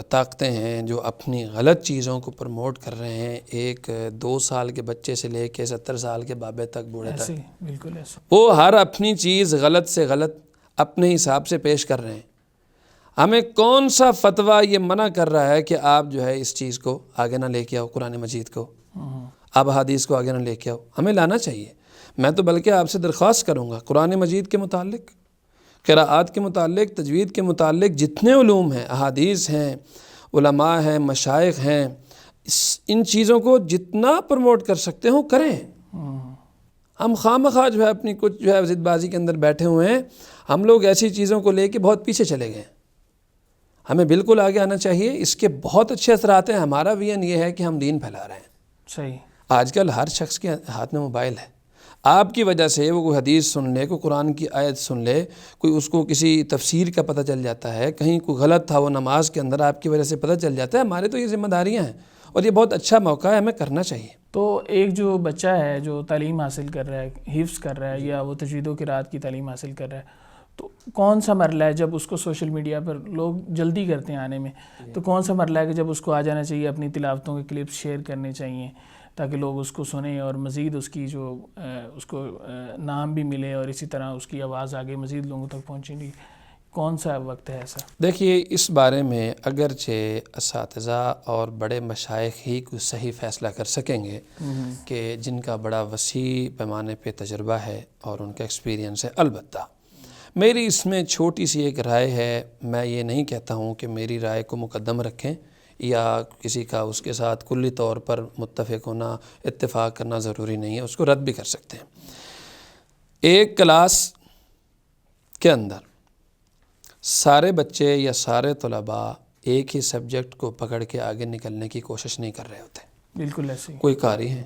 طاقتیں ہیں جو اپنی غلط چیزوں کو پروموٹ کر رہے ہیں، ایک 2 سال کے بچے سے لے کے 70 سال کے بابے تک، بوڑھے تک، ایسے بالکل ایسے وہ ہر اپنی چیز غلط سے غلط اپنے حساب سے پیش کر رہے ہیں۔ ہمیں کون سا فتویٰ یہ منع کر رہا ہے کہ آپ جو ہے اس چیز کو آگے نہ لے کے آؤ، قرآن مجید کو، آپ حدیث کو آگے نہ لے کے آؤ؟ ہمیں لانا چاہیے۔ میں تو بلکہ آپ سے درخواست کروں گا، قرآن مجید کے متعلق، قراءات کے متعلق، تجوید کے متعلق جتنے علوم ہیں، احادیث ہیں، علماء ہیں، مشائخ ہیں، ان چیزوں کو جتنا پروموٹ کر سکتے ہوں کریں۔ ہم خواہ جو ہے اپنی کچھ جو ہے ضد بازی کے اندر بیٹھے ہوئے ہیں، ہم لوگ ایسی چیزوں کو لے کے بہت پیچھے چلے گئے۔ ہمیں بالکل آگے آنا چاہیے، اس کے بہت اچھے اثرات ہیں۔ ہمارا ویژن یہ ہے کہ ہم دین پھیلا رہے ہیں۔ صحیح۔ آج کل ہر شخص کے ہاتھ میں موبائل ہے، آپ کی وجہ سے وہ کوئی حدیث سن لے، کوئی قرآن کی آیت سن لے، کوئی اس کو کسی تفسیر کا پتہ چل جاتا ہے، کہیں کوئی غلط تھا وہ نماز کے اندر، آپ کی وجہ سے پتہ چل جاتا ہے۔ ہمارے تو یہ ذمہ داریاں ہیں اور یہ بہت اچھا موقع ہے، ہمیں کرنا چاہیے۔ تو ایک جو بچہ ہے جو تعلیم حاصل کر رہا ہے، حفظ کر رہا ہے، یا وہ تجوید و قراءت کی تعلیم حاصل کر رہا ہے، تو کون سا مرحلہ ہے جب اس کو سوشل میڈیا پر لوگ جلدی کرتے ہیں آنے میں، تو کون سا مرحلہ ہے کہ جب اس کو آ جانا چاہیے، اپنی تلاوتوں کے کلپس شیئر کرنے چاہیے تاکہ لوگ اس کو سنیں اور مزید اس کی جو اس کو نام بھی ملے اور اسی طرح اس کی آواز آگے مزید لوگوں تک پہنچیں گی؟ کون سا وقت ہے ایسا؟ دیکھیے، اس بارے میں اگرچہ اساتذہ اور بڑے مشائخ ہی کوئی صحیح فیصلہ کر سکیں گے کہ جن کا بڑا وسیع پیمانے پہ تجربہ ہے اور ان کا ایکسپیرینس ہے، البتہ میری اس میں چھوٹی سی ایک رائے ہے۔ میں یہ نہیں کہتا ہوں کہ میری رائے کو مقدم رکھیں یا کسی کا اس کے ساتھ کلی طور پر متفق ہونا، اتفاق کرنا ضروری نہیں ہے، اس کو رد بھی کر سکتے ہیں۔ ایک کلاس کے اندر سارے بچے یا سارے طلباء ایک ہی سبجیکٹ کو پکڑ کے آگے نکلنے کی کوشش نہیں کر رہے ہوتے۔ بالکل ایسے ہی۔ کوئی قاری ہے،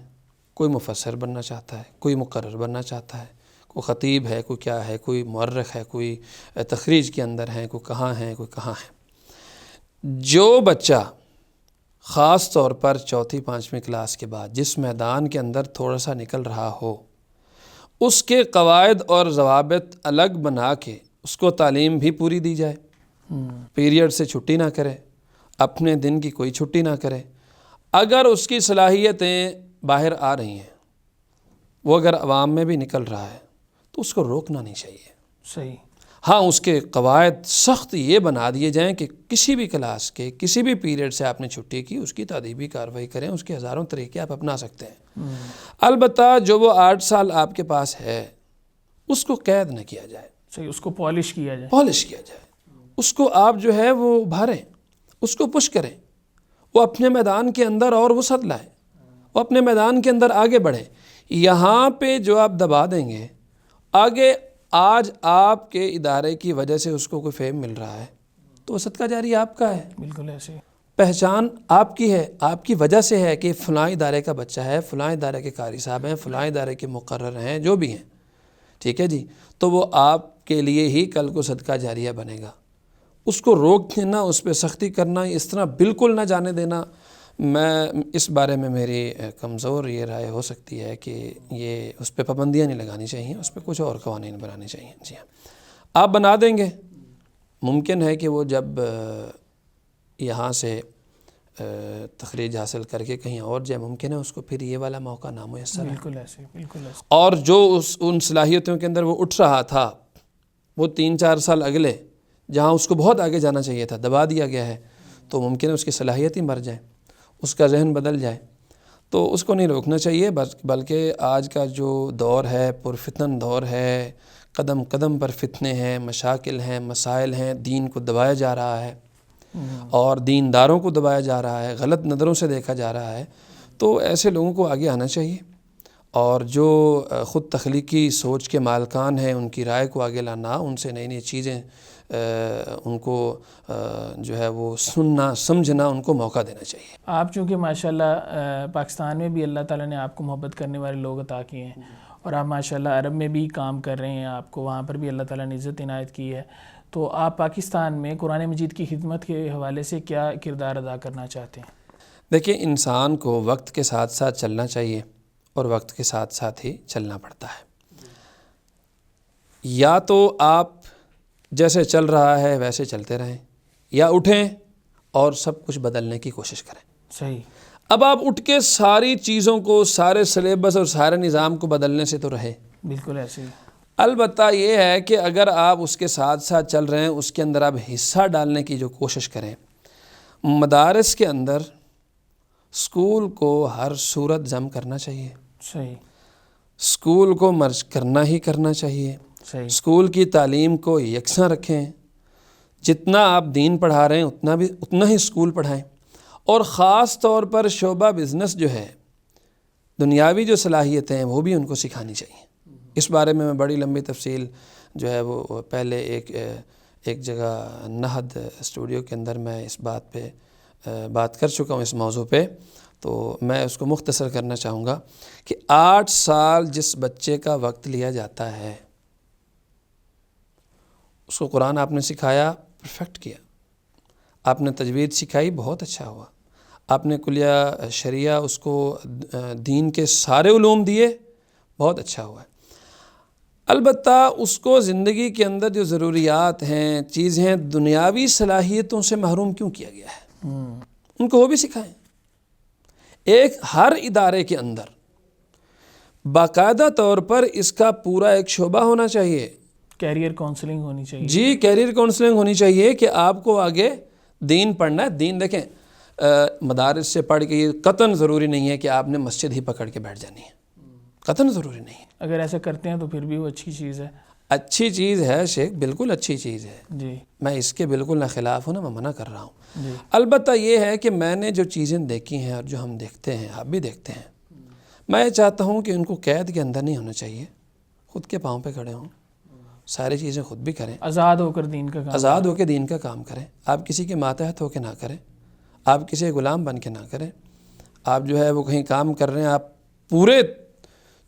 کوئی مفسر بننا چاہتا ہے، کوئی مقرر بننا چاہتا ہے، کوئی خطیب ہے، کوئی کیا ہے، کوئی مورخ ہے، کوئی تخریج کے اندر ہے، کوئی کہاں ہے، کوئی کہاں ہے۔ جو بچہ خاص طور پر چوتھی پانچویں کلاس کے بعد جس میدان کے اندر تھوڑا سا نکل رہا ہو، اس کے قواعد اور ضوابط الگ بنا کے اس کو تعلیم بھی پوری دی جائے، پیریڈ سے چھٹی نہ کرے، اپنے دن کی کوئی چھٹی نہ کرے۔ اگر اس کی صلاحیتیں باہر آ رہی ہیں، وہ اگر عوام میں بھی نکل رہا ہے تو اس کو روکنا نہیں چاہیے۔ صحیح۔ ہاں، اس کے قواعد سخت یہ بنا دیے جائیں کہ کسی بھی کلاس کے کسی بھی پیریڈ سے آپ نے چھٹی کی، اس کی تادیبی کارروائی کریں، اس کے ہزاروں طریقے آپ اپنا سکتے ہیں۔ البتہ جو وہ 8 سال آپ کے پاس ہے اس کو قید نہ کیا جائے، صحیح، اس کو پالش کیا جائے، پالش کیا جائے، اس کو آپ جو ہے وہ ابھاریں، اس کو پش کریں، وہ اپنے میدان کے اندر اور وسعت لائیں، وہ اپنے میدان کے اندر آگے بڑھیں۔ یہاں پہ جو آپ دبا دیں گے، آگے آج آپ کے ادارے کی وجہ سے اس کو کوئی فیم مل رہا ہے تو وہ صدقہ جاری آپ کا ہے، بالکل ایسے، پہچان آپ کی ہے، آپ کی وجہ سے ہے کہ فلاں ادارے کا بچہ ہے، فلاں ادارے کے قاری صاحب ہیں، فلاں ادارے کے مقرر ہیں، جو بھی ہیں، ٹھیک ہے جی، تو وہ آپ کے لیے ہی کل کو صدقہ جاریہ بنے گا۔ اس کو روک دینا، اس پہ سختی کرنا، اس طرح بالکل نہ جانے دینا، میں اس بارے میں میری کمزور یہ رائے ہو سکتی ہے کہ یہ اس پہ پابندیاں نہیں لگانی چاہیے، اس پہ کچھ اور قوانین بنانے چاہیے۔ جی ہاں، آپ بنا دیں گے، ممکن ہے کہ وہ جب یہاں سے تخریج حاصل کر کے کہیں اور جائے، ممکن ہے اس کو پھر یہ والا موقع نامیسر ہے۔ بالکل ایسے، بالکل ایسے۔ اور جو ان صلاحیتوں کے اندر وہ اٹھ رہا تھا، وہ 3-4 سال اگلے جہاں اس کو بہت آگے جانا چاہیے تھا، دبا دیا گیا ہے، تو ممکن ہے اس کی صلاحیت ہی مر جائے، اس کا ذہن بدل جائے، تو اس کو نہیں روکنا چاہیے، بلکہ آج کا جو دور ہے پرفتن دور ہے، قدم قدم پر فتنے ہیں، مشاکل ہیں، مسائل ہیں، دین کو دبایا جا رہا ہے اور دینداروں کو دبایا جا رہا ہے، غلط نظروں سے دیکھا جا رہا ہے، تو ایسے لوگوں کو آگے آنا چاہیے، اور جو خود تخلیقی سوچ کے مالکان ہیں ان کی رائے کو آگے لانا، ان سے نئی نئی چیزیں ان کو جو ہے وہ سننا سمجھنا، ان کو موقع دینا چاہیے۔ آپ چونکہ ماشاءاللہ پاکستان میں بھی اللہ تعالیٰ نے آپ کو محبت کرنے والے لوگ عطا کیے ہیں، اور آپ ماشاءاللہ عرب میں بھی کام کر رہے ہیں، آپ کو وہاں پر بھی اللہ تعالیٰ نے عزت عنایت کی ہے، تو آپ پاکستان میں قرآن مجید کی خدمت کے حوالے سے کیا کردار ادا کرنا چاہتے ہیں؟ دیکھیں، انسان کو وقت کے ساتھ ساتھ چلنا چاہیے، اور وقت کے ساتھ ساتھ ہی چلنا پڑتا ہے۔ یا تو آپ جیسے چل رہا ہے ویسے چلتے رہیں، یا اٹھیں اور سب کچھ بدلنے کی کوشش کریں۔ صحیح۔ اب آپ اٹھ کے ساری چیزوں کو، سارے سلیبس اور سارے نظام کو بدلنے سے تو رہے، بالکل ایسے ہی۔ البتہ یہ ہے کہ اگر آپ اس کے ساتھ ساتھ چل رہے ہیں، اس کے اندر آپ حصہ ڈالنے کی جو کوشش کریں، مدارس کے اندر اسکول کو ہر صورت ضم کرنا چاہیے، صحیح، اسکول کو مرج کرنا ہی کرنا چاہیے، صحیح، اسکول کی تعلیم کو یکساں رکھیں، جتنا آپ دین پڑھا رہے ہیں اتنا ہی اسکول پڑھائیں، اور خاص طور پر شعبہ بزنس جو ہے، دنیاوی جو صلاحیتیں ہیں وہ بھی ان کو سکھانی چاہیے۔ اس بارے میں بڑی لمبی تفصیل جو ہے وہ پہلے ایک جگہ نہد اسٹوڈیو کے اندر میں اس بات پہ بات کر چکا ہوں، اس موضوع پہ، تو میں اس کو مختصر کرنا چاہوں گا کہ 8 سال جس بچے کا وقت لیا جاتا ہے، اس کو قرآن آپ نے سکھایا، پرفیکٹ کیا، آپ نے تجوید سکھائی، بہت اچھا ہوا، آپ نے کلیہ شریعہ اس کو دین کے سارے علوم دیے، بہت اچھا ہوا ہے۔ البتہ اس کو زندگی کے اندر جو ضروریات ہیں، چیزیں ہیں، دنیاوی صلاحیتوں سے محروم کیوں کیا گیا ہے؟ ان کو وہ بھی سکھائیں۔ ایک ہر ادارے کے اندر باقاعدہ طور پر اس کا پورا ایک شعبہ ہونا چاہیے، کیریئر کونسلنگ ہونی چاہیے۔ جی، کیریئر کونسلنگ ہونی چاہیے کہ آپ کو آگے دین پڑھنا ہے۔ دین دیکھیں، مدارس سے پڑھ کے یہ قطعاً ضروری نہیں ہے کہ آپ نے مسجد ہی پکڑ کے بیٹھ جانی ہے، قطعاً ضروری نہیں ہے۔ اگر ایسا کرتے ہیں تو پھر بھی وہ اچھی چیز ہے، اچھی چیز ہے شیخ، بالکل اچھی چیز ہے، جی، میں اس کے بالکل نہ خلاف ہوں، نہ میں منع کر رہا ہوں۔ جی، البتہ یہ ہے کہ میں نے جو چیزیں دیکھی ہیں اور جو ہم دیکھتے ہیں، آپ بھی دیکھتے ہیں، میں یہ چاہتا ہوں کہ ان کو قید کے اندر نہیں ہونا چاہیے، خود کے پاؤں پہ کھڑے ہوں، ساری چیزیں خود بھی کریں، آزاد ہو کر دین کا کام، آزاد ہو کے دین کا کام کریں، آپ کسی کے ماتحت ہو کے نہ کریں، آپ کسی غلام بن کے نہ کریں، آپ جو ہے وہ کہیں کام کر رہے ہیں، آپ پورے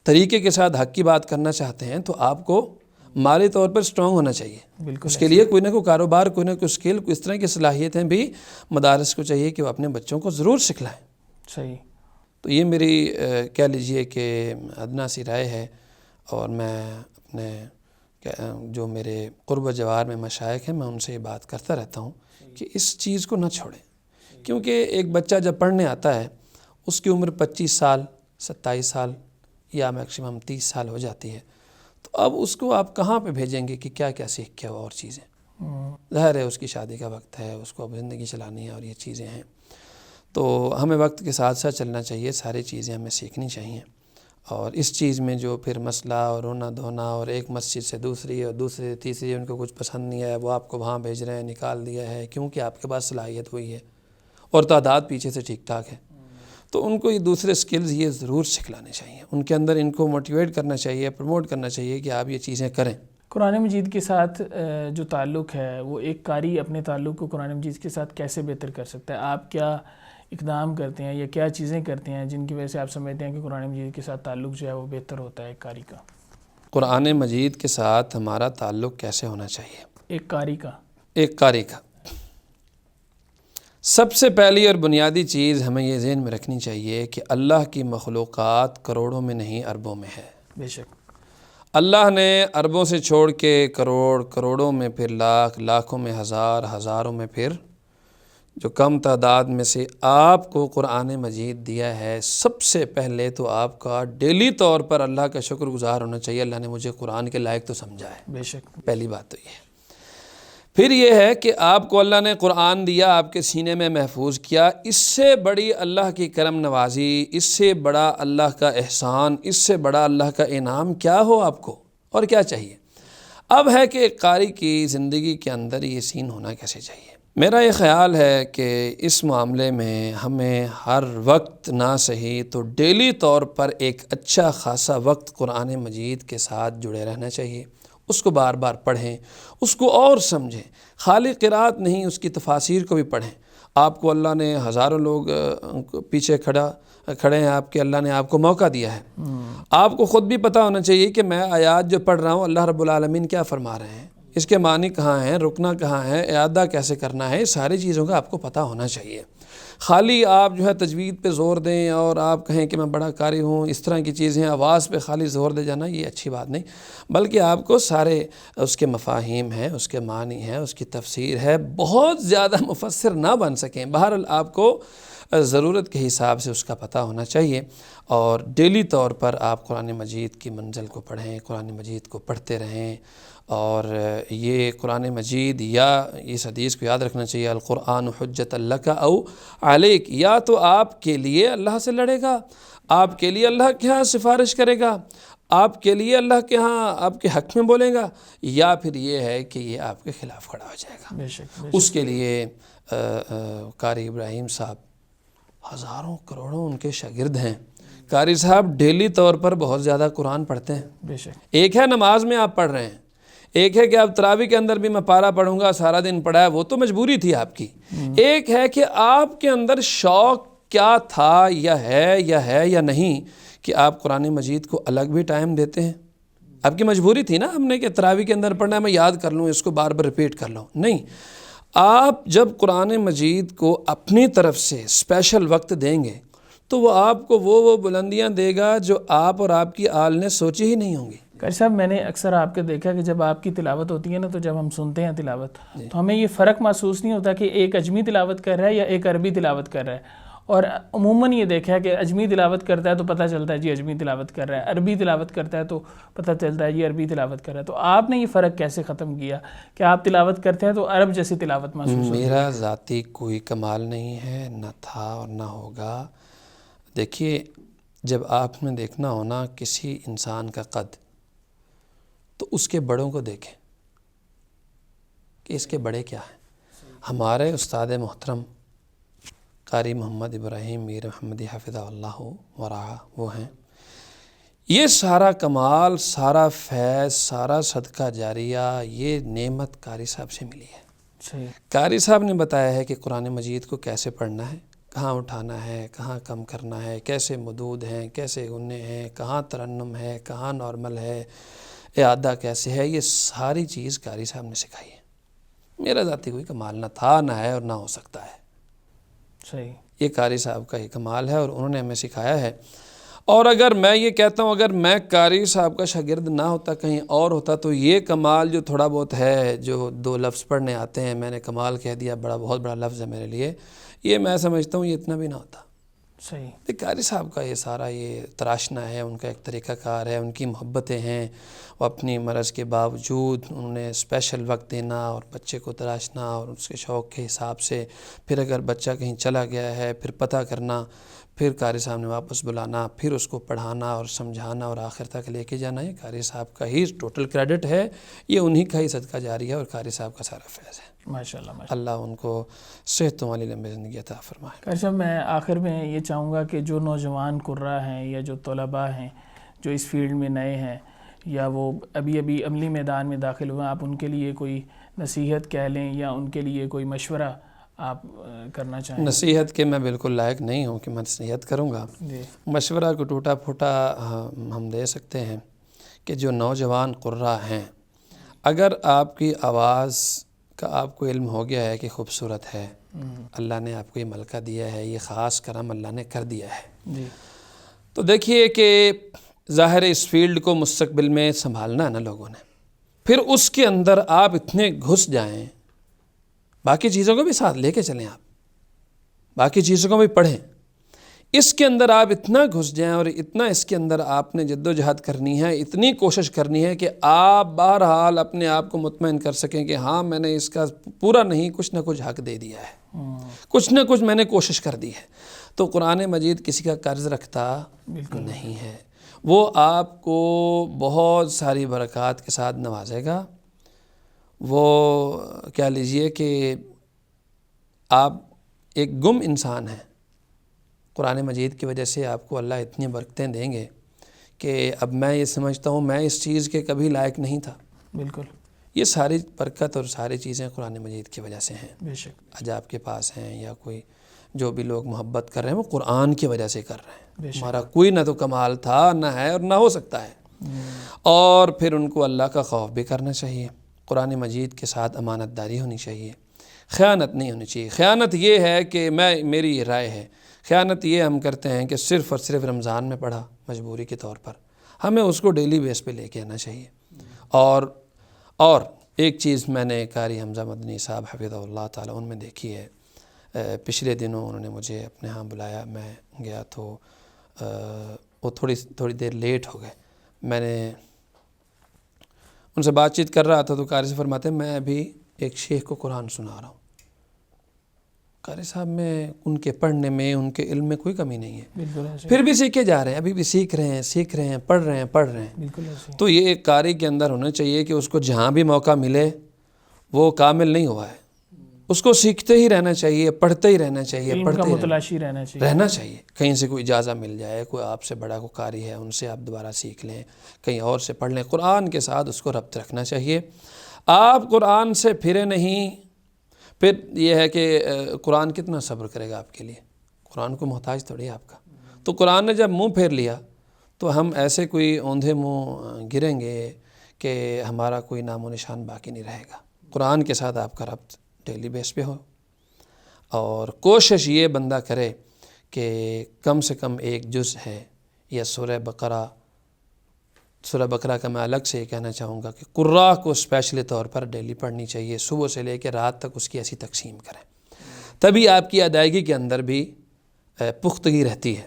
طریقے کے ساتھ حق کی بات کرنا چاہتے ہیں تو آپ کو مالی طور پر سٹرونگ ہونا چاہیے. بالکل اس کے لیے کوئی نہ کوئی کاروبار، کوئی نہ کوئی اسکل، کوئی اس طرح کی صلاحیتیں بھی مدارس کو چاہیے کہ وہ اپنے بچوں کو ضرور سکھلائیں. صحیح. تو یہ میری کہہ لیجئے کہ ادنا سی رائے ہے، اور میں اپنے جو میرے قرب و جوار میں مشائخ ہیں میں ان سے یہ بات کرتا رہتا ہوں کہ اس چیز کو نہ چھوڑیں. کیونکہ ایک بچہ جب پڑھنے آتا ہے اس کی عمر 25 سال 27 سال یا میکسیمم 30 سال ہو جاتی ہے، تو اب اس کو آپ کہاں پہ بھیجیں گے کہ کیا کیا سیکھ کے اور چیزیں. ظاہر ہے اس کی شادی کا وقت ہے، اس کو اب زندگی چلانی ہے اور یہ چیزیں ہیں. تو ہمیں وقت کے ساتھ ساتھ چلنا چاہیے، ساری چیزیں ہمیں سیکھنی چاہیے. اور اس چیز میں جو پھر مسئلہ اور رونا دھونا اور ایک مسجد سے دوسری اور دوسری سے تیسری ان کو کچھ پسند نہیں ہے، وہ آپ کو وہاں بھیج رہے ہیں، نکال دیا ہے کیونکہ آپ کے پاس صلاحیت ہوئی ہے اور تعداد پیچھے سے ٹھیک ٹھاک ہے. تو ان کو یہ دوسرے سکلز یہ ضرور سکھلانے چاہیے، ان کے اندر ان کو موٹیویٹ کرنا چاہیے، پروموٹ کرنا چاہیے کہ آپ یہ چیزیں کریں. قرآن مجید کے ساتھ جو تعلق ہے وہ ایک قاری اپنے تعلق کو قرآن مجید کے ساتھ کیسے بہتر کر سکتا ہے؟ آپ کیا اقدام کرتے ہیں یا کیا چیزیں کرتے ہیں جن کی وجہ سے آپ سمجھتے ہیں کہ قرآن مجید کے ساتھ تعلق جو ہے وہ بہتر ہوتا ہے ایک قاری کا؟ قرآن مجید کے ساتھ ہمارا تعلق کیسے ہونا چاہیے ایک قاری کا؟ ایک قاری کا سب سے پہلی اور بنیادی چیز ہمیں یہ ذہن میں رکھنی چاہیے کہ اللہ کی مخلوقات کروڑوں میں نہیں اربوں میں ہے. بے شک. اللہ نے اربوں سے چھوڑ کے کروڑ، کروڑوں میں پھر لاکھ، لاکھوں میں ہزار، ہزاروں میں پھر جو کم تعداد میں سے آپ کو قرآن مجید دیا ہے. سب سے پہلے تو آپ کا ڈیلی طور پر اللہ کا شکر گزار ہونا چاہیے، اللہ نے مجھے قرآن کے لائق تو سمجھا ہے. بے شک. پہلی بات تو یہ ہے. پھر یہ ہے کہ آپ کو اللہ نے قرآن دیا، آپ کے سینے میں محفوظ کیا. اس سے بڑی اللہ کی کرم نوازی، اس سے بڑا اللہ کا احسان، اس سے بڑا اللہ کا انعام کیا ہو آپ کو، اور کیا چاہیے؟ اب ہے کہ ایک قاری کی زندگی کے اندر یہ سین ہونا کیسے چاہیے. میرا یہ خیال ہے کہ اس معاملے میں ہمیں ہر وقت نہ صحیح تو ڈیلی طور پر ایک اچھا خاصا وقت قرآن مجید کے ساتھ جڑے رہنا چاہیے. اس کو بار بار پڑھیں، اس کو اور سمجھیں. خالی قرات نہیں، اس کی تفاسیر کو بھی پڑھیں. آپ کو اللہ نے ہزاروں لوگ پیچھے کھڑے ہیں آپ کے، اللہ نے آپ کو موقع دیا ہے. آپ کو خود بھی پتہ ہونا چاہیے کہ میں آیات جو پڑھ رہا ہوں اللہ رب العالمین کیا فرما رہے ہیں، اس کے معنی کہاں ہیں، رکنا کہاں ہے، اعادہ کیسے کرنا ہے. ساری چیزوں کا آپ کو پتہ ہونا چاہیے. خالی آپ جو ہے تجوید پہ زور دیں اور آپ کہیں کہ میں بڑا قاری ہوں، اس طرح کی چیزیں، آواز پہ خالی زور دے جانا، یہ اچھی بات نہیں. بلکہ آپ کو سارے اس کے مفاہیم ہیں، اس کے معنی ہیں، اس کی تفسیر ہے. بہت زیادہ مفسر نہ بن سکیں، بہرحال آپ کو ضرورت کے حساب سے اس کا پتہ ہونا چاہیے. اور ڈیلی طور پر آپ قرآن مجید کی منزل کو پڑھیں، قرآن مجید کو پڑھتے رہیں. اور یہ قرآن مجید یا اس حدیث کو یاد رکھنا چاہیے، القرآن حجت لک او علیک، یا تو آپ کے لیے اللہ سے لڑے گا، آپ کے لیے اللہ کے ہاں سفارش کرے گا، آپ کے لیے اللہ کے ہاں آپ کے حق میں بولے گا، یا پھر یہ ہے کہ یہ آپ کے خلاف کھڑا ہو جائے گا. بے شک. اس کے لیے قاری ابراہیم صاحب ہزاروں کروڑوں ان کے شاگرد ہیں. قاری صاحب ڈیلی طور پر بہت زیادہ قرآن پڑھتے ہیں. بے شک. ایک ہے نماز میں آپ پڑھ رہے ہیں، ایک ہے کہ اب تراویح کے اندر بھی میں پارہ پڑھوں گا، سارا دن پڑھا ہے، وہ تو مجبوری تھی آپ کی. ایک ہے کہ آپ کے اندر شوق کیا تھا یا ہے یا نہیں کہ آپ قرآن مجید کو الگ بھی ٹائم دیتے ہیں. آپ کی مجبوری تھی نا ہم نے کہ تراویح کے اندر پڑھنا ہے، میں یاد کر لوں، اس کو بار بار ریپیٹ کر لوں. نہیں، آپ جب قرآن مجید کو اپنی طرف سے اسپیشل وقت دیں گے تو وہ آپ کو وہ بلندیاں دے گا جو آپ اور آپ کی آل نے سوچی ہی نہیں ہوں گی. قاری صاحب میں نے اکثر آپ کے دیکھا کہ جب آپ کی تلاوت ہوتی ہے نا، تو جب ہم سنتے ہیں تلاوت تو ہمیں یہ فرق محسوس نہیں ہوتا کہ ایک اجمی تلاوت کر رہا ہے یا ایک عربی تلاوت کر رہا ہے. اور عموماً یہ دیکھا ہے کہ اجمی تلاوت کرتا ہے تو پتہ چلتا ہے جی اجمی تلاوت کر رہا ہے، عربی تلاوت کرتا ہے تو پتہ چلتا ہے جی عربی تلاوت کر رہا ہے. تو آپ نے یہ فرق کیسے ختم کیا کہ آپ تلاوت کرتے ہیں تو عرب جیسی تلاوت محسوس ہوتی ہے؟ میرا ذاتی کوئی کمال نہیں ہے، نہ تھا اور نہ ہوگا. دیکھیے، جب آپ نے دیکھنا ہونا کسی انسان کا قد، تو اس کے بڑوں کو دیکھیں کہ اس کے بڑے کیا ہیں. ہمارے استاد محترم قاری محمد ابراہیم میر محمدی حفظہ اللہ ورعاہ وہ ہیں. یہ سارا کمال، سارا فیض، سارا صدقہ جاریہ، یہ نعمت قاری صاحب سے ملی ہے. صحیح. قاری صاحب نے بتایا ہے کہ قرآن مجید کو کیسے پڑھنا ہے، کہاں اٹھانا ہے، کہاں کم کرنا ہے، کیسے مدود ہیں، کیسے غنے ہیں، کہاں ترنم ہے، کہاں نارمل ہے، اعادہ کیسے ہے، یہ ساری چیز قاری صاحب نے سکھائی ہے۔ میرا ذاتی کوئی کمال نہ تھا، نہ ہے اور نہ ہو سکتا ہے۔ صحیح۔ یہ قاری صاحب کا یہ کمال ہے اور انہوں نے ہمیں سکھایا ہے۔ اور اگر میں یہ کہتا ہوں، اگر میں قاری صاحب کا شاگرد نہ ہوتا، کہیں اور ہوتا، تو یہ کمال جو تھوڑا بہت ہے، جو 2 لفظ پڑھنے آتے ہیں، میں نے کمال کہہ دیا، بہت بڑا لفظ ہے میرے لیے، یہ میں سمجھتا ہوں یہ اتنا بھی نہ ہوتا۔ صحیح۔ قاری صاحب کا یہ سارا یہ تراشنا ہے، ان کا ایک طریقہ کار ہے، ان کی محبتیں ہیں، وہ اپنی مرض کے باوجود انہوں نے اسپیشل وقت دینا اور بچے کو تراشنا اور اس کے شوق کے حساب سے، پھر اگر بچہ کہیں چلا گیا ہے پھر پتہ کرنا، پھر قاری صاحب نے واپس بلانا، پھر اس کو پڑھانا اور سمجھانا اور آخر تک لے کے جانا۔ یہ قاری صاحب کا ہی ٹوٹل کریڈٹ ہے، یہ انہی کا ہی صدقہ جاری ہے اور قاری صاحب کا سارا فیض ہے۔ ماشاءاللہ۔ اللہ ان کو صحتوں والی لمبی زندگی عطا فرمائے۔ قاری صاحب، میں آخر میں یہ چاہوں گا کہ جو نوجوان قراء ہیں یا جو طلباء ہیں جو اس فیلڈ میں نئے ہیں یا وہ ابھی عملی میدان میں داخل ہوئے، آپ ان کے لیے کوئی نصیحت کہہ لیں یا ان کے لیے کوئی مشورہ آپ کرنا چاہیں؟ نصیحت کے میں بالکل لائق نہیں ہوں کہ میں نصیحت کروں گا۔ جی۔ مشورہ کو ٹوٹا پھوٹا ہم دے سکتے ہیں کہ جو نوجوان قراء ہیں، اگر آپ کی آواز کا آپ کو علم ہو گیا ہے کہ خوبصورت ہے، اللہ نے آپ کو یہ ملکہ دیا ہے، یہ خاص کرم اللہ نے کر دیا ہے، جی۔ تو دیکھیے کہ ظاہر اس فیلڈ کو مستقبل میں سنبھالنا ہے نا لوگوں نے، پھر اس کے اندر آپ اتنے گھس جائیں، باقی چیزوں کو بھی ساتھ لے کے چلیں، آپ باقی چیزوں کو بھی پڑھیں، اس کے اندر آپ اتنا گھس جائیں اور اتنا اس کے اندر آپ نے جد و جہد کرنی ہے، اتنی کوشش کرنی ہے کہ آپ بہرحال اپنے آپ کو مطمئن کر سکیں کہ ہاں میں نے اس کا پورا نہیں کچھ نہ کچھ حق دے دیا ہے، کچھ نہ کچھ میں نے کوشش کر دی ہے۔ تو قرآن مجید کسی کا قرض رکھتا نہیں ہے، وہ آپ کو بہت ساری برکات کے ساتھ نوازے گا۔ وہ کہہ لیجئے کہ آپ ایک گم انسان ہیں، قرآن مجید کی وجہ سے آپ کو اللہ اتنی برکتیں دیں گے کہ اب میں یہ سمجھتا ہوں میں اس چیز کے کبھی لائق نہیں تھا۔ بالکل۔ یہ ساری برکت اور ساری چیزیں قرآن مجید کی وجہ سے ہیں۔ بے شک۔ آج آپ کے پاس ہیں یا کوئی جو بھی لوگ محبت کر رہے ہیں وہ قرآن کی وجہ سے کر رہے ہیں۔ ہمارا کوئی نہ تو کمال تھا، نہ ہے اور نہ ہو سکتا ہے۔ اور پھر ان کو اللہ کا خوف بھی کرنا چاہیے، قرآن مجید کے ساتھ امانت داری ہونی چاہیے، خیانت نہیں ہونی چاہیے۔ خیانت یہ ہے کہ میری یہ رائے ہے، خیانت یہ ہم کرتے ہیں کہ صرف اور صرف رمضان میں پڑھا مجبوری کے طور پر، ہمیں اس کو ڈیلی بیس پہ لے کے آنا چاہیے۔ اور ایک چیز میں نے قاری حمزہ مدنی صاحب حفظہ اللہ تعالیٰ ان میں دیکھی ہے، پچھلے دنوں انہوں نے مجھے اپنے ہاں بلایا، میں گیا تو وہ تھوڑی دیر لیٹ ہو گئے، میں نے ان سے بات چیت کر رہا تھا تو قاری سے فرماتے ہیں میں ابھی ایک شیخ کو قرآن سنا رہا ہوں۔ قاری صاحب میں ان کے پڑھنے میں ان کے علم میں کوئی کمی نہیں ہے، بالکل ایسے، پھر بھی سیکھے جا رہے ہیں، ابھی بھی سیکھ رہے ہیں، پڑھ رہے ہیں۔ بالکل ایسے۔ تو یہ ایک قاری کے اندر ہونا چاہیے کہ اس کو جہاں بھی موقع ملے وہ کامل نہیں ہوا ہے، اس کو سیکھتے ہی رہنا چاہیے، پڑھتے ہی رہنا چاہیے، علم کا متلاشی رہنا چاہیے۔ کہیں سے کوئی اجازت مل جائے، کوئی آپ سے بڑا کوئی قاری ہے ان سے آپ دوبارہ سیکھ لیں، کہیں اور سے پڑھ لیں، قرآن کے ساتھ اس کو ربط رکھنا چاہیے۔ آپ قرآن سے پھرے نہیں، پھر یہ ہے کہ قرآن کتنا صبر کرے گا آپ کے لیے، قرآن کو محتاج تھوڑی ہے آپ کا۔ تو قرآن نے جب منہ پھیر لیا تو ہم ایسے کوئی اوندھے منہ گریں گے کہ ہمارا کوئی نام و نشان باقی نہیں رہے گا۔ قرآن کے ساتھ آپ کا ربط ڈیلی بیس پہ ہو، اور کوشش یہ بندہ کرے کہ کم سے کم ایک جز ہے یا سورہ بقرہ کا میں الگ سے یہ کہنا چاہوں گا کہ قراء کو اسپیشلی طور پر ڈیلی پڑھنی چاہیے، صبح سے لے کے رات تک اس کی ایسی تقسیم کریں، تبھی آپ کی ادائیگی کے اندر بھی پختگی رہتی ہے۔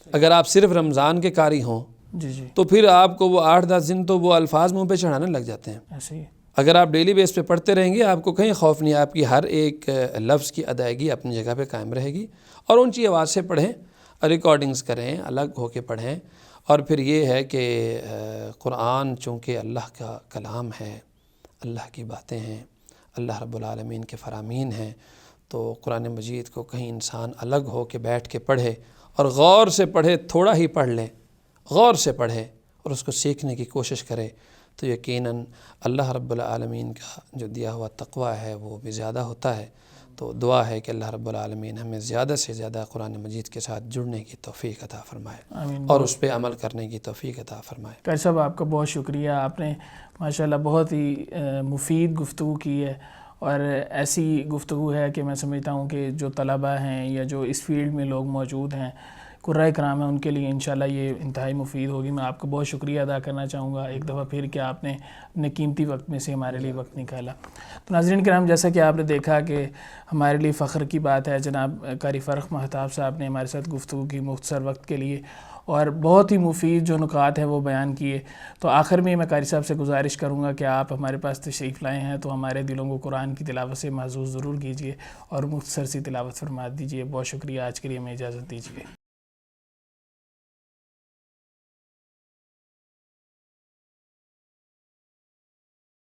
اگر آپ صرف رمضان کے قاری ہوں جی تو پھر آپ کو وہ 8-10 دن تو وہ الفاظ منہ پہ چڑھانے لگ جاتے ہیں۔ ایسے ہی۔ اگر آپ ڈیلی بیس پہ پڑھتے رہیں گے آپ کو کہیں خوف نہیں، آپ کی ہر ایک لفظ کی ادائیگی اپنی جگہ پہ قائم رہے گی، اور اونچی آواز سے پڑھیں، ریکارڈنگز کریں، الگ ہو کے پڑھیں۔ اور پھر یہ ہے کہ قرآن چونکہ اللہ کا کلام ہے، اللہ کی باتیں ہیں، اللہ رب العالمین کے فرامین ہیں، تو قرآن مجید کو کہیں انسان الگ ہو کے بیٹھ کے پڑھے اور غور سے پڑھے، تھوڑا ہی پڑھ لے، غور سے پڑھے اور اس کو سیکھنے کی کوشش کرے، تو یقیناً اللہ رب العالمین کا جو دیا ہوا تقویٰ ہے وہ بھی زیادہ ہوتا ہے۔ تو تو دعا ہے کہ اللہ رب العالمین ہمیں زیادہ سے زیادہ قرآن مجید کے ساتھ جڑنے کی توفیق عطا فرمائے آمین۔ اور اس پہ عمل کرنے کی توفیق عطا فرمائے۔ قاری صاحب آپ کا بہت شکریہ، آپ نے ماشاءاللہ بہت ہی مفید گفتگو کی ہے، اور ایسی گفتگو ہے کہ میں سمجھتا ہوں کہ جو طلباء ہیں یا جو اس فیلڈ میں لوگ موجود ہیں، قرۂ کرام ہیں، ان کے لیے انشاءاللہ یہ انتہائی مفید ہوگی۔ میں آپ کا بہت شکریہ ادا کرنا چاہوں گا ایک دفعہ پھر کہ آپ نے اپنے قیمتی وقت میں سے ہمارے لیے وقت نکالا۔ تو ناظرین کرام، جیسا کہ آپ نے دیکھا کہ ہمارے لیے فخر کی بات ہے، جناب قاری فرخ مہتاب صاحب نے ہمارے ساتھ گفتگو کی مختصر وقت کے لیے، اور بہت ہی مفید جو نکات ہیں وہ بیان کیے۔ تو آخر میں قاری صاحب سے گزارش کروں گا کہ آپ ہمارے پاس تشریف لائے ہیں تو ہمارے دلوں کو قرآن کی تلاوت سے محظوظ ضرور کیجیے اور مختصر سی تلاوت فرما دیجیے۔ بہت شکریہ، آج کے لیے ہمیں اجازت دیجیے۔